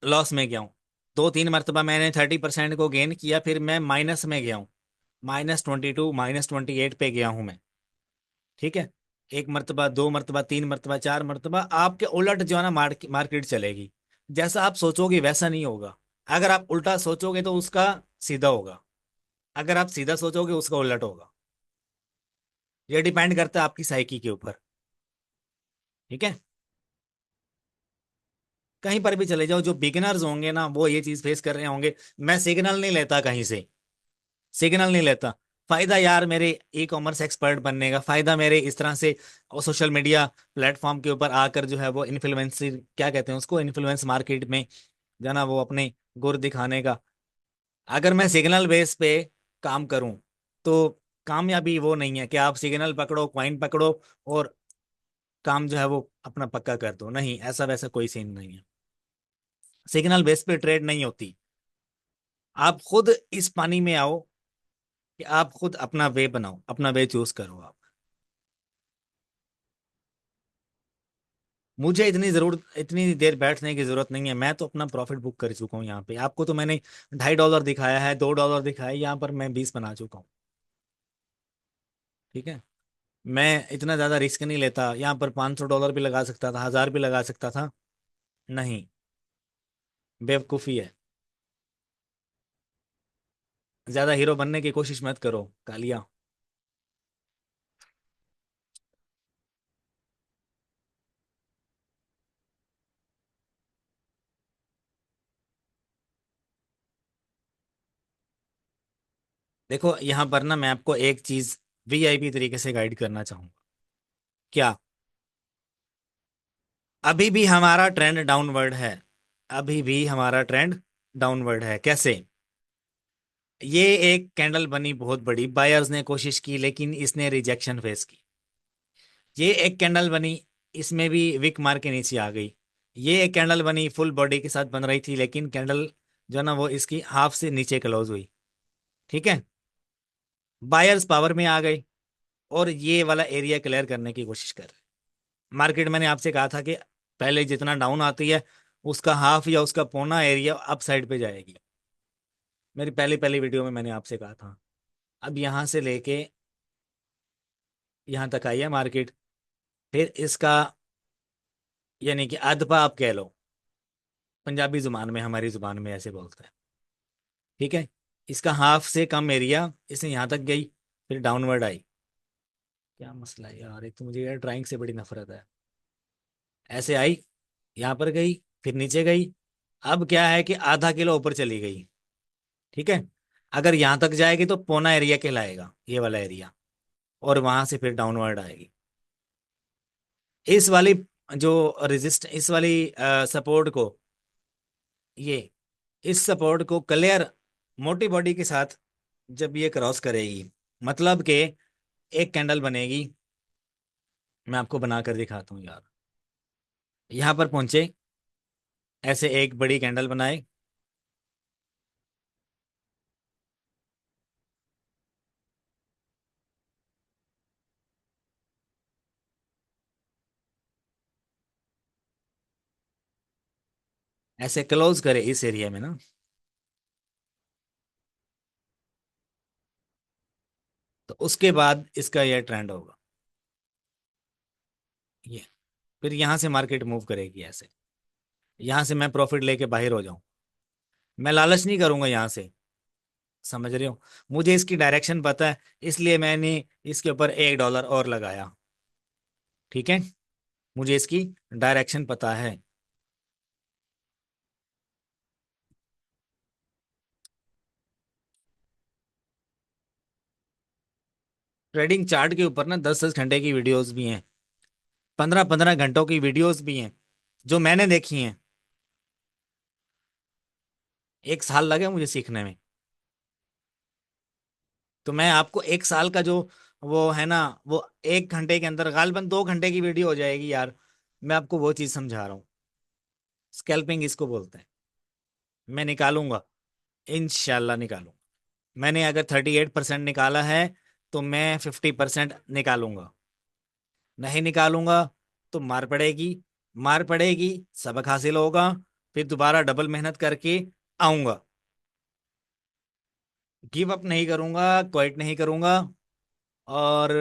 लॉस में गया हूँ। 2-3 मरतबा मैंने 30% को गेन किया, फिर मैं माइनस में गया हूँ, -22, -28 पे गया हूं मैं। ठीक है, एक मरतबा, 2 मरतबा, 3 मरतबा, 4 मरतबा, आपके उलट जो है ना मार्केट चलेगी। जैसा आप सोचोगे वैसा नहीं होगा। अगर आप उल्टा सोचोगे तो उसका सीधा होगा, अगर आप सीधा सोचोगे उसका उलट होगा। ये डिपेंड करता है आपकी साइकी के ऊपर। ठीक है, कहीं पर भी चले जाओ, जो बिगिनर्स होंगे ना वो ये चीज फेस कर रहे होंगे। मैं सिग्नल नहीं लेता कहीं से, सिग्नल नहीं लेता। फायदा यार मेरे ई कॉमर्स एक्सपर्ट बनने का, फायदा मेरे इस तरह से और सोशल मीडिया प्लेटफॉर्म के ऊपर आकर जो है वो इन्फ्लुएंसर, क्या कहते हैं उसको, इन्फ्लुएंस मार्केट में जाना, वो अपने गुर दिखाने का। अगर मैं सिग्नल बेस पे काम करूं तो कामयाबी वो नहीं है कि आप सिग्नल पकड़ो, क्वाइन पकड़ो और काम जो है वो अपना पक्का कर दो। नहीं, ऐसा वैसा कोई सीन नहीं है। सिग्नल बेस पे ट्रेड नहीं होती। आप खुद इस पानी में आओ कि आप खुद अपना वे बनाओ, अपना वे चूज करो आप। मुझे इतनी जरूरत, इतनी देर बैठने की जरूरत नहीं है, मैं तो अपना प्रॉफिट बुक कर चुका हूँ यहाँ पे। आपको तो मैंने $2.5 दिखाया है, $2 दिखाया है, यहाँ पर मैं 20 बना चुका हूँ। ठीक है, मैं इतना ज्यादा रिस्क नहीं लेता, यहाँ पर $500 भी लगा सकता था, 1000 भी लगा सकता था। नहीं, बेवकूफी है। ज्यादा हीरो बनने की कोशिश मत करो कालिया। देखो यहाँ पर ना मैं आपको एक चीज वीआईपी तरीके से गाइड करना चाहूंगा। क्या? अभी भी हमारा ट्रेंड डाउनवर्ड है, अभी भी हमारा ट्रेंड डाउनवर्ड है। कैसे? ये एक कैंडल बनी बहुत बड़ी, बायर्स ने कोशिश की लेकिन इसने रिजेक्शन फेस की। ये एक कैंडल बनी, इसमें भी विक मार के नीचे आ गई। ये एक कैंडल बनी, फुल बॉडी के साथ बन रही थी लेकिन कैंडल जो है ना वो इसकी हाफ से नीचे क्लोज हुई। ठीक है, बायर्स पावर में आ गए और ये वाला एरिया क्लियर करने की कोशिश कर रहे। मार्केट, मैंने आपसे कहा था कि पहले जितना डाउन आती है उसका हाफ या उसका पौना एरिया अप साइड पे जाएगी। मेरी पहली पहली वीडियो में मैंने आपसे कहा था। अब यहां से लेके यहां तक आई है मार्केट, फिर इसका यानी कि अधपा आप कह लो, पंजाबी जुबान में, हमारी जुबान में ऐसे बोलते हैं। ठीक है, इसका हाफ से कम एरिया, इसने यहाँ तक गई, फिर डाउनवर्ड आई। क्या मसला है यार, एक तो मुझे यार ड्राइंग से बड़ी नफरत है। ऐसे आई, यहाँ पर गई, फिर नीचे गई। अब क्या है कि आधा किलो ऊपर चली गई। ठीक है। अगर यहाँ तक जाएगी तो पौना एरिया कहलाएगा, ये वाला एरिया। और वहां से फिर डाउनवर्ड आएगी। इस वाली जो रेजिस्ट, इस वाली सपोर्ट को, ये इस सपोर्ट को क्लियर मोटी बॉडी के साथ जब ये क्रॉस करेगी, मतलब कि एक कैंडल बनेगी। मैं आपको बनाकर दिखाता हूँ यार। यहाँ पर पहुंचे, ऐसे एक बड़ी कैंडल बनाए। ऐसे क्लोज करे इस एरिया में ना। तो उसके बाद इसका ये ट्रेंड होगा, ये। फिर यहाँ से मार्केट मूव करेगी ऐसे। यहाँ से मैं प्रॉफिट लेके बाहर हो जाऊं। मैं लालच नहीं करूंगा यहाँ से। समझ रहे हो? मुझे इसकी डायरेक्शन पता है, इसलिए मैंने इसके ऊपर $1 और लगाया। ठीक है। मुझे इसकी डायरेक्शन पता है। ट्रेडिंग चार्ट के ऊपर ना 10-10 घंटे की वीडियोस भी हैं, 15-15 घंटों की वीडियोस भी हैं, जो मैंने देखी हैं। 1 साल लगे मुझे सीखने में। तो मैं आपको 1 साल का जो वो है ना, वो 1 घंटे के अंदर गालिबन 2 घंटे की वीडियो हो जाएगी यार। मैं आपको वो चीज समझा रहा हूँ। स्कैल्पिंग इसको बोलते हैं। मैं निकालूंगा, इंशाल्लाह निकालूंगा। मैंने अगर 38% निकाला है, तो मैं 50% निकालूंगा। नहीं निकालूंगा तो मार पड़ेगी। मार पड़ेगी, सबक हासिल होगा। फिर दोबारा डबल मेहनत करके आऊंगा। गिव अप नहीं करूंगा, क्वाइट नहीं करूंगा। और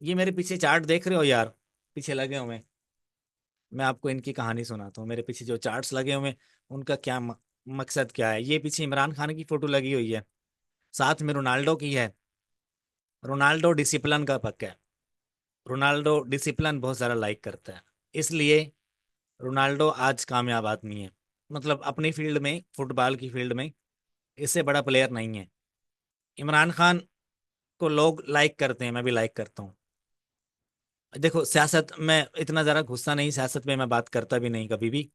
ये मेरे पीछे चार्ट देख रहे हो यार, पीछे लगे हुए हैं। मैं आपको इनकी कहानी सुनाता हूँ। मेरे पीछे जो चार्ट्स लगे हुए हैं, उनका क्या मकसद क्या है। ये पीछे इमरान खान की फोटो लगी हुई है, साथ में रोनाल्डो की है। रोनाल्डो डिसिप्लिन का पक्का है। रोनाल्डो डिसिप्लिन बहुत सारा लाइक करता है, इसलिए रोनाल्डो आज कामयाब आदमी है। मतलब अपनी फील्ड में, फुटबॉल की फील्ड में इससे बड़ा प्लेयर नहीं है। इमरान खान को लोग लाइक करते हैं, मैं भी लाइक करता हूँ। देखो, सियासत में इतना जरा गुस्सा नहीं, सियासत में मैं बात करता भी नहीं कभी भी।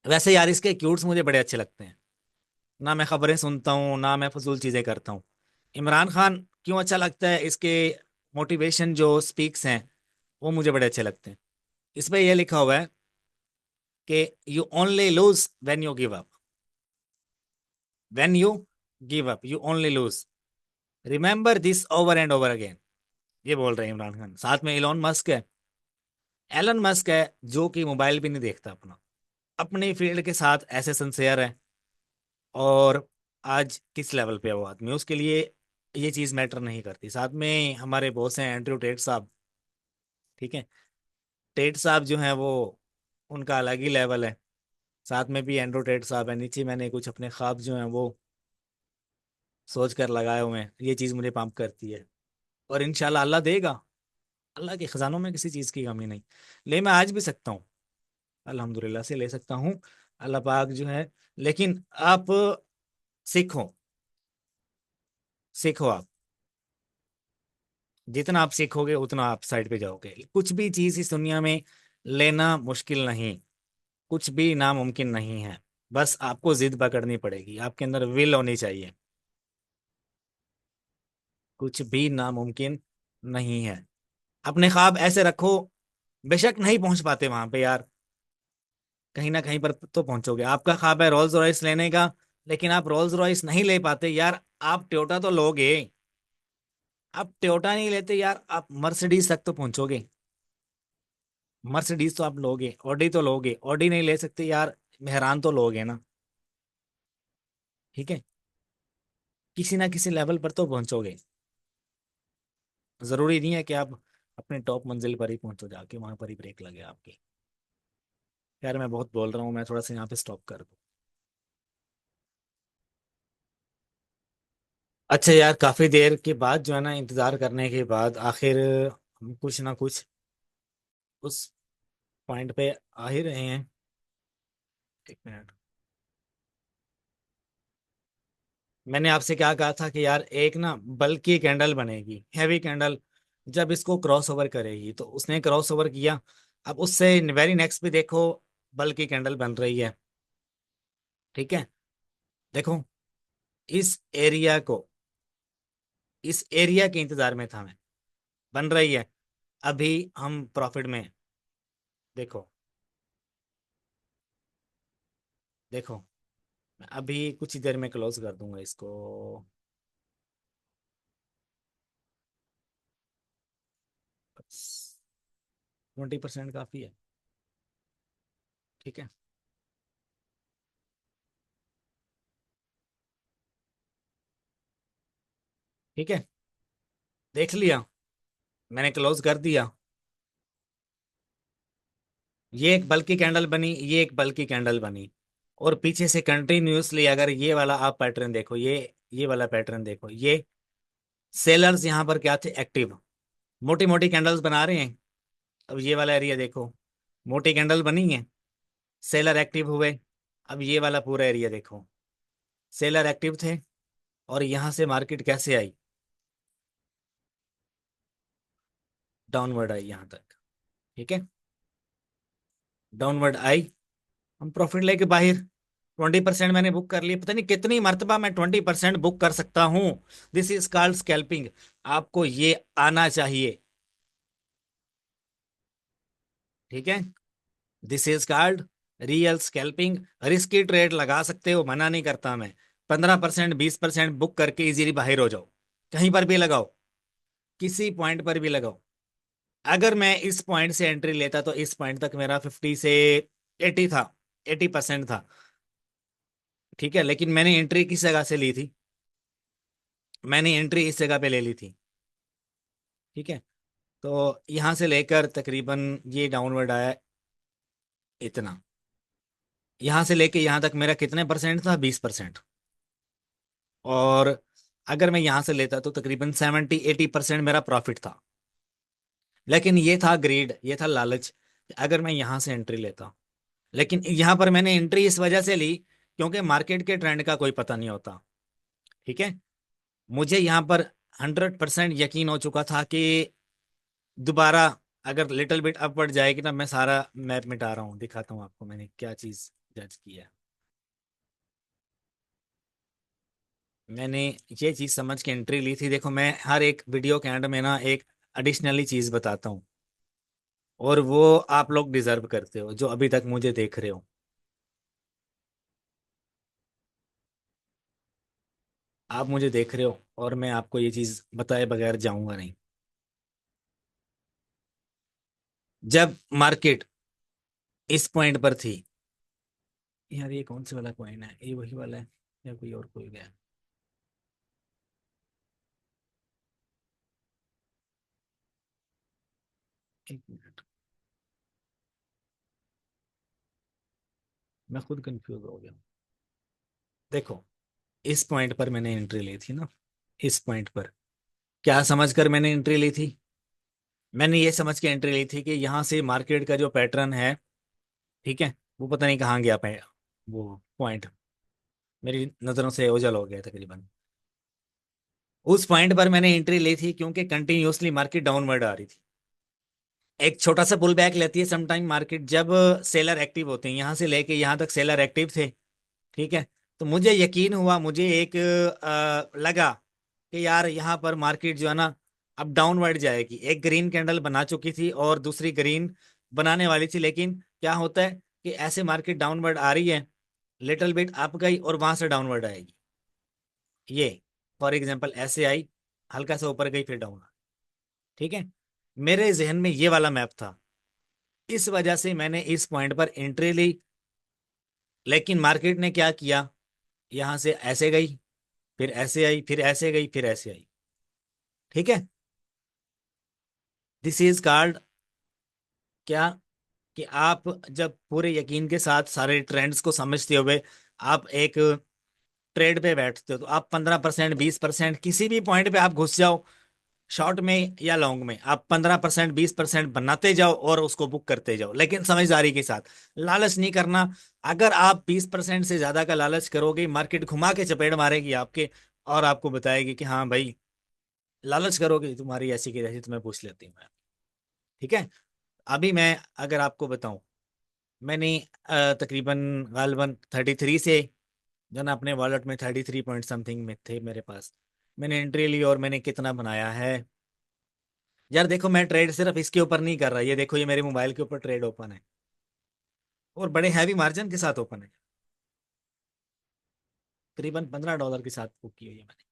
वैसे यार इसके क्यूट्स मुझे बड़े अच्छे लगते हैं। ना मैं खबरें सुनता हूँ, ना मैं फजूल चीजें करता हूँ। इमरान खान क्यों अच्छा लगता है, इसके मोटिवेशन जो स्पीक्स हैं वो मुझे बड़े अच्छे लगते हैं। इस पे ये लिखा हुआ है कि you only lose when you give up. When you give up you only lose. Remember this over and over again. ये बोल रहे हैं इमरान खान। साथ में इलॉन मस्क है। एलन मस्क है, जो कि मोबाइल भी नहीं देखता अपना, अपनी फील्ड के साथ ऐसे सिंसियर है। और आज किस लेवल पे है वो आदमी, उसके लिए ये चीज मैटर नहीं करती। साथ में हमारे बॉस हैं एंड्रयू टेट साहब। ठीक है। टेट साहब जो हैं वो, उनका अलग ही लेवल है। साथ में भी एंड्रयू टेट साहब है, नीचे मैंने कुछ अपने ख्वाब जो हैं वो सोच कर लगाए हुए हैं। ये चीज मुझे पंप करती है। और इंशाल्लाह अल्लाह देगा। अल्लाह के खजानों में किसी चीज की कमी नहीं। ले मैं आज भी सकता हूँ, अल्हम्दुलिल्लाह से ले सकता हूँ। अल्लाह पाक जो है। लेकिन आप सीखो, सीखो आप। जितना आप सीखोगे उतना आप साइड पे जाओगे। कुछ भी चीज इस दुनिया में लेना मुश्किल नहीं, कुछ भी नामुमकिन नहीं है। बस आपको जिद पकड़नी पड़ेगी, आपके अंदर विल होनी चाहिए। कुछ भी नामुमकिन नहीं है। अपने ख्वाब ऐसे रखो, बेशक नहीं पहुंच पाते वहां पे यार, कहीं ना कहीं पर तो पहुंचोगे। आपका ख्वाब है रोल्स रॉयस लेने का, लेकिन आप रोल्स रॉयस नहीं ले पाते यार, आप टोयोटा तो लोगे। आप टोयोटा नहीं लेते यार, आप मर्सिडीज तक तो पहुंचोगे। मर्सिडीज तो आप लोगे, ऑडी तो लोगे, ऑडी नहीं ले सकते यार, मेहरान तो लोगे ना। ठीक है। किसी ना किसी लेवल पर तो पहुंचोगे। जरूरी नहीं है कि आप अपने टॉप मंजिल पर ही पहुंचो, जाके वहां पर ही ब्रेक लगे आपकी। यार मैं बहुत बोल रहा हूँ, मैं थोड़ा सा यहाँ पे स्टॉप कर दूं। अच्छा यार, काफी देर के बाद जो है ना, इंतजार करने के बाद आखिर हम कुछ ना कुछ उस पॉइंट पे आ ही रहे हैं। एक मिनट। मैंने आपसे क्या कहा था कि यार एक ना बल्कि कैंडल बनेगी, हैवी कैंडल, जब इसको क्रॉस ओवर करेगी। तो उसने क्रॉस ओवर किया। अब उससे वेरी नेक्स्ट भी देखो, बल्कि कैंडल बन रही है। ठीक है। देखो, इस एरिया को, इस एरिया के इंतजार में था मैं। बन रही है। अभी हम प्रॉफिट में हैं। देखो, देखो, मैं अभी कुछ ही देर में क्लोज कर दूंगा इसको। 20% काफी है। ठीक है। ठीक है। देख लिया, मैंने क्लोज कर दिया। ये एक बल्कि कैंडल बनी, ये एक बल्कि कैंडल बनी। और पीछे से कंटिन्यूअसली अगर ये वाला आप पैटर्न देखो, ये वाला पैटर्न देखो, ये सेलर्स यहाँ पर क्या थे, एक्टिव। मोटी मोटी कैंडल्स बना रहे हैं। अब ये वाला एरिया देखो, मोटी कैंडल बनी है, सेलर एक्टिव हुए। अब ये वाला पूरा एरिया देखो, सेलर एक्टिव थे। और यहां से मार्केट कैसे आई, डाउनवर्ड आई यहां तक। ठीक है। डाउनवर्ड आई, हम प्रॉफिट लेके बाहर। 20% मैंने बुक कर लिया। पता नहीं कितनी मर्तबा मैं 20% बुक कर सकता हूं। This is called scalping. आपको ये आना चाहिए। ठीक है। This is called real scalping. Risky trade लगा सकते हो, मना नहीं करता मैं। 15%, 20% बुक करके इजीली बाहर हो जाओ। कहीं पर भी लगाओ, किसी पॉइंट पर भी लगाओ। अगर मैं इस पॉइंट से एंट्री लेता तो इस पॉइंट तक मेरा 50 से 80 था, 80% था। ठीक है। लेकिन मैंने एंट्री किस जगह से ली थी, मैंने एंट्री इस जगह पे ले ली थी। ठीक है। तो यहां से लेकर तकरीबन ये डाउनवर्ड आया इतना। यहां से लेके यहां तक मेरा कितने परसेंट था, 20%। और अगर मैं यहां से लेता तो तकरीबन 70-80% मेरा प्रॉफिट था। लेकिन ये था ग्रीड, ये था लालच। अगर मैं यहां से एंट्री लेता, लेकिन यहां पर मैंने एंट्री इस वजह से ली क्योंकि मार्केट के ट्रेंड का कोई पता नहीं होता। ठीक है। मुझे यहां पर 100% यकीन हो चुका था कि दोबारा अगर लिटिल बिट अपवर्ड जाएगी ना, मैं सारा मैप मिटा रहा हूँ, दिखाता हूँ आपको मैंने क्या चीज जज की है। मैंने ये चीज समझ के एंट्री ली थी। देखो, मैं हर एक वीडियो के एंड में ना एक एडिशनली चीज बताता हूँ। और वो आप लोग डिजर्व करते हो जो अभी तक मुझे देख रहे हो। आप मुझे देख रहे हो और मैं आपको ये चीज बताए बगैर जाऊंगा नहीं। जब मार्केट इस पॉइंट पर थी, यार ये कौन सा वाला कॉइन है, ये वही वाला है या कोई और कोई गया। एक मिनट, मैं खुद कंफ्यूज हो गया। देखो, इस पॉइंट पर मैंने एंट्री ली थी ना, इस पॉइंट पर क्या समझकर मैंने एंट्री ली थी, मैंने ये समझ के एंट्री ली थी कि यहाँ से मार्केट का जो पैटर्न है, ठीक है, वो पता नहीं कहाँ गया पाए, वो पॉइंट मेरी नजरों से ओझल हो गया तकरीबन। उस पॉइंट पर मैंने एंट्री ली थी क्योंकि कंटिन्यूअसली मार्केट डाउनवर्ड आ रही थी। एक छोटा सा पुल बैक लेती है समटाइम मार्केट जब सेलर एक्टिव होते हैं। यहाँ से लेके यहाँ तक सेलर एक्टिव थे। ठीक है। तो मुझे यकीन हुआ, मुझे एक लगा कि यार यहाँ पर मार्केट जो है ना, अब डाउनवर्ड जाएगी। एक ग्रीन कैंडल बना चुकी थी और दूसरी ग्रीन बनाने वाली थी। लेकिन क्या होता है कि ऐसे मार्केट डाउनवर्ड आ रही है, लिटिल बिट अप गई और वहां से डाउनवर्ड आएगी। ये फॉर एग्जांपल ऐसे आई, हल्का सा ऊपर गई, फिर डाउन। ठीक है। मेरे जहन में ये वाला मैप था, इस वजह से मैंने इस पॉइंट पर एंट्री ली। लेकिन मार्केट ने क्या किया, यहां से ऐसे गई, फिर ऐसे आई, फिर ऐसे गई, फिर ऐसे आई। ठीक है। दिस इज कॉल्ड क्या, कि आप जब पूरे यकीन के साथ सारे ट्रेंड्स को समझते हुए आप एक ट्रेड पे बैठते हो तो आप 15%, 20%, किसी भी पॉइंट पे आप घुस जाओ, शॉर्ट में या लॉन्ग में, आप 15%, 20% बनाते जाओ और उसको बुक करते जाओ, लेकिन समझदारी के साथ। लालच नहीं करना। अगर आप 20% से ज्यादा का लालच करोगे, मार्केट घुमा के चपेट मारेगी आपके, और आपको बताएगी कि हाँ भाई, लालच करोगे, तुम्हारी ऐसी की जैसी, तुम्हें पूछ लेती हूँ मैं। ठीक है। अभी मैं अगर आपको बताऊं, मैंने तकरीबन गालबन 33 से, जो ना अपने वॉलेट में 33 पॉइंट समथिंग में थे मेरे पास, मैंने एंट्री ली और मैंने कितना बनाया है। यार देखो, मैं ट्रेड सिर्फ इसके ऊपर नहीं कर रहा, ये देखो, ये मेरे मोबाइल के ऊपर ट्रेड ओपन है, और बड़े हैवी मार्जिन के साथ ओपन है। करीबन $15 के साथ बुक की हुई है मैंने।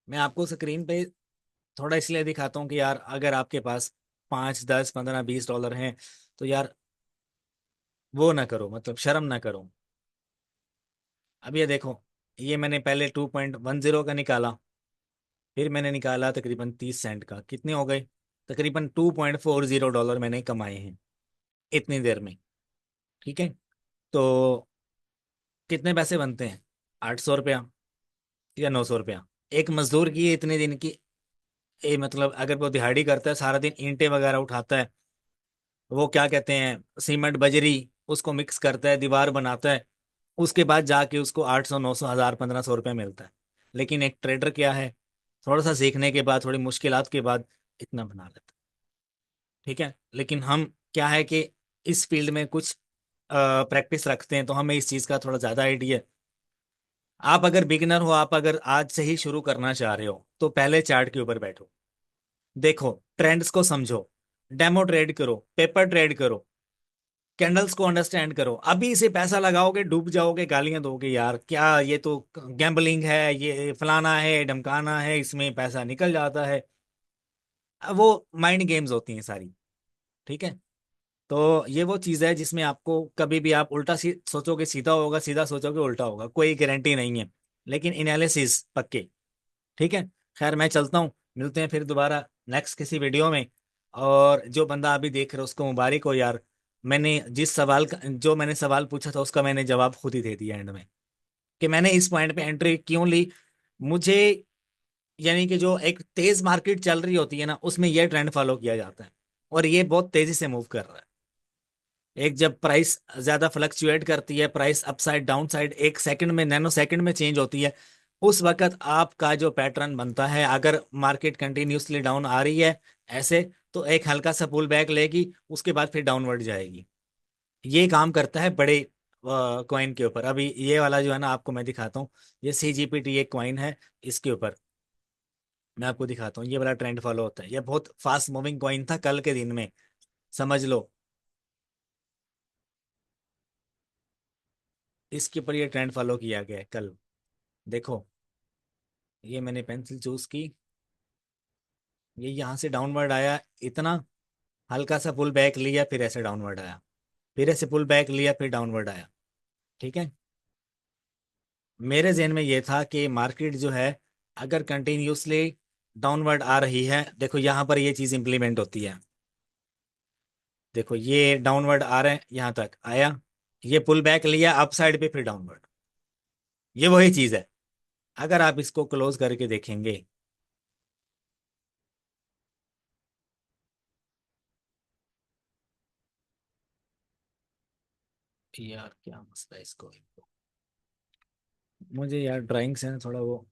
मैं आपको स्क्रीन पे थोड़ा इसलिए दिखाता हूँ कि यार, अगर आपके पास 5, 10, 15, $20 हैं, तो यार वो ना करो, मतलब शर्म ना करो। अब ये देखो, ये मैंने पहले 2.10 का निकाला, फिर मैंने निकाला तकरीबन 30 सेंट का, कितने हो गए? तकरीबन $2.40 मैंने कमाए हैं इतनी देर में। ठीक है। तो कितने पैसे बनते हैं? 800 रुपया या 900 रुपया। एक मजदूर की इतने दिन की, मतलब अगर वो दिहाड़ी करता है, सारा दिन ईंटें वगैरह उठाता है, वो क्या कहते हैं, सीमेंट बजरी, उसको मिक्स करता है, दीवार बनाता है, उसके बाद जाके उसको 800, 900, 1000, 1500 रुपये मिलता है। लेकिन एक ट्रेडर क्या है, थोड़ा सा सीखने के बाद, थोड़ी मुश्किलात के बाद इतना बना लेता है। ठीक है। लेकिन हम क्या है कि इस फील्ड में कुछ प्रैक्टिस रखते हैं, तो हमें इस चीज़ का थोड़ा ज़्यादा आइडिया है। आप अगर बिगिनर हो, आप अगर आज से ही शुरू करना चाह रहे हो, तो पहले चार्ट के ऊपर बैठो, देखो, ट्रेंड्स को समझो, डेमो ट्रेड करो, पेपर ट्रेड करो, कैंडल्स को अंडरस्टैंड करो। अभी से पैसा लगाओगे, डूब जाओगे, गालियां दोगे, यार क्या ये तो गैम्बलिंग है, ये फलाना है, ढमकाना है, इसमें पैसा निकल जाता है। अब वो माइंड गेम्स होती हैं सारी। ठीक है। तो ये वो चीज़ है जिसमें आपको कभी भी आप उल्टा सोचोगे सीधा होगा, सीधा सोचोगे उल्टा होगा, कोई गारंटी नहीं है, लेकिन एनालिसिस पक्के। ठीक है। खैर, मैं चलता हूँ, मिलते हैं फिर दोबारा नेक्स्ट किसी वीडियो में। और जो बंदा अभी देख रहा है उसको मुबारक हो यार, मैंने जिस सवाल का, जो मैंने सवाल पूछा था, उसका मैंने जवाब खुद ही दे दिया एंड में, कि मैंने इस पॉइंट पे एंट्री क्यों ली। मुझे, यानी कि जो एक तेज मार्केट चल रही होती है ना, उसमें यह ट्रेंड फॉलो किया जाता है, और ये बहुत तेजी से मूव कर रहा है। एक जब प्राइस ज्यादा फ्लक्चुएट करती है, प्राइस अपसाइड डाउन साइड एक सेकंड में, नैनो सेकंड में चेंज होती है, उस वक्त आपका जो पैटर्न बनता है, अगर मार्केट कंटिन्यूसली डाउन आ रही है ऐसे, तो एक हल्का सा पुल बैक लेगी, उसके बाद फिर डाउनवर्ड जाएगी। ये काम करता है बड़े कॉइन के ऊपर। अभी ये वाला जो है ना, आपको मैं दिखाता हूँ, ये CGPT एक कॉइन है, इसके ऊपर मैं आपको दिखाता हूँ, ये वाला ट्रेंड फॉलो होता है, ये बहुत फास्ट मूविंग कॉइन था कल के दिन में, समझ लो। इसके ऊपर ये ट्रेंड फॉलो किया गया है कल। देखो, ये मैंने पेंसिल चूज की, ये यहाँ से डाउनवर्ड आया, इतना हल्का सा पुल बैक लिया, फिर ऐसे डाउनवर्ड आया, फिर ऐसे पुल बैक लिया, फिर डाउनवर्ड आया। ठीक है। मेरे जहन में ये था कि मार्केट जो है, अगर कंटिन्यूसली डाउनवर्ड आ रही है, देखो यहाँ पर ये चीज इंप्लीमेंट होती है। देखो, ये डाउनवर्ड आ रहे हैं, यहाँ तक आया, ये पुल बैक लिया अप साइड पे, फिर डाउनवर्ड, ये वही चीज है। अगर आप इसको क्लोज करके देखेंगे, यार क्या मसला है इसको, मुझे यार ड्राइंग से ना थोड़ा वो,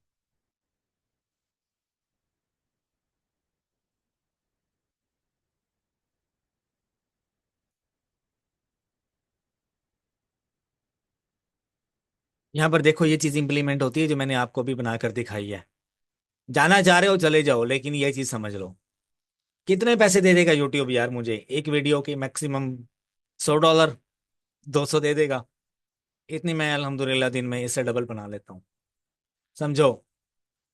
यहाँ पर देखो, ये चीज इंप्लीमेंट होती है जो मैंने आपको भी बनाकर दिखाई है। जाना चाह रहे हो चले जाओ, लेकिन ये चीज समझ लो। कितने पैसे दे देगा यूट्यूब यार मुझे एक वीडियो के? मैक्सिमम $100, 200 दे देगा। इतनी मैं अल्हम्दुलिल्लाह दिन में इससे डबल बना लेता हूँ। समझो,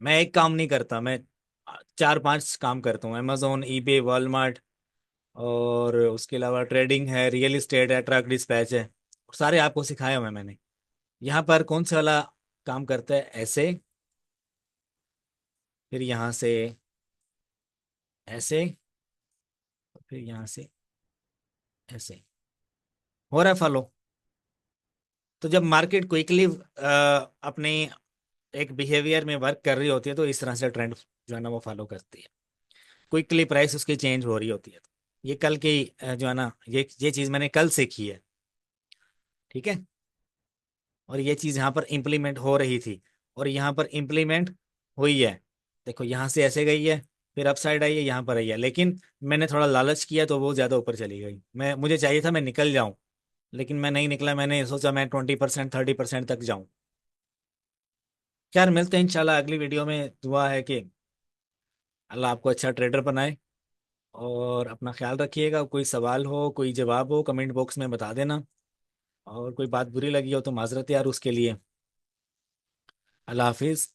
मैं एक काम नहीं करता, मैं 4 5 काम करता हूँ, अमेजोन, ईबे, वॉलमार्ट, और उसके अलावा ट्रेडिंग है, रियल एस्टेट है, ट्रक डिस्पैच है, सारे आपको सिखाया हुआ है मैंने। यहाँ पर कौन सा वाला काम करता है, ऐसे, फिर यहाँ से ऐसे, फिर यहाँ से ऐसे, हो रहा है फॉलो? तो जब मार्केट क्विकली अपने एक बिहेवियर में वर्क कर रही होती है तो इस तरह से ट्रेंड जो है ना वो फॉलो करती है। क्विकली प्राइस उसकी चेंज हो रही होती है। ये कल की जो है ना ये चीज मैंने कल सीखी है। ठीक है। और ये चीज यहाँ पर इम्प्लीमेंट हो रही थी और यहाँ पर इम्प्लीमेंट हुई है। देखो यहाँ से ऐसे गई है, फिर अप साइड आई है, यहाँ पर आई है, लेकिन मैंने थोड़ा लालच किया तो वो ज्यादा ऊपर चली गई। मैं मुझे चाहिए था मैं निकल जाऊं, लेकिन मैं नहीं निकला। मैंने सोचा मैं 20% 30% तक जाऊं। यार मिलते हैं इंशाल्लाह अगली वीडियो में। दुआ है कि अल्लाह आपको अच्छा ट्रेडर बनाए। और अपना ख्याल रखिएगा। कोई सवाल हो, कोई जवाब हो, कमेंट बॉक्स में बता देना। और कोई बात बुरी लगी हो तो माजरत यार उसके लिए। अल्लाह हाफिज।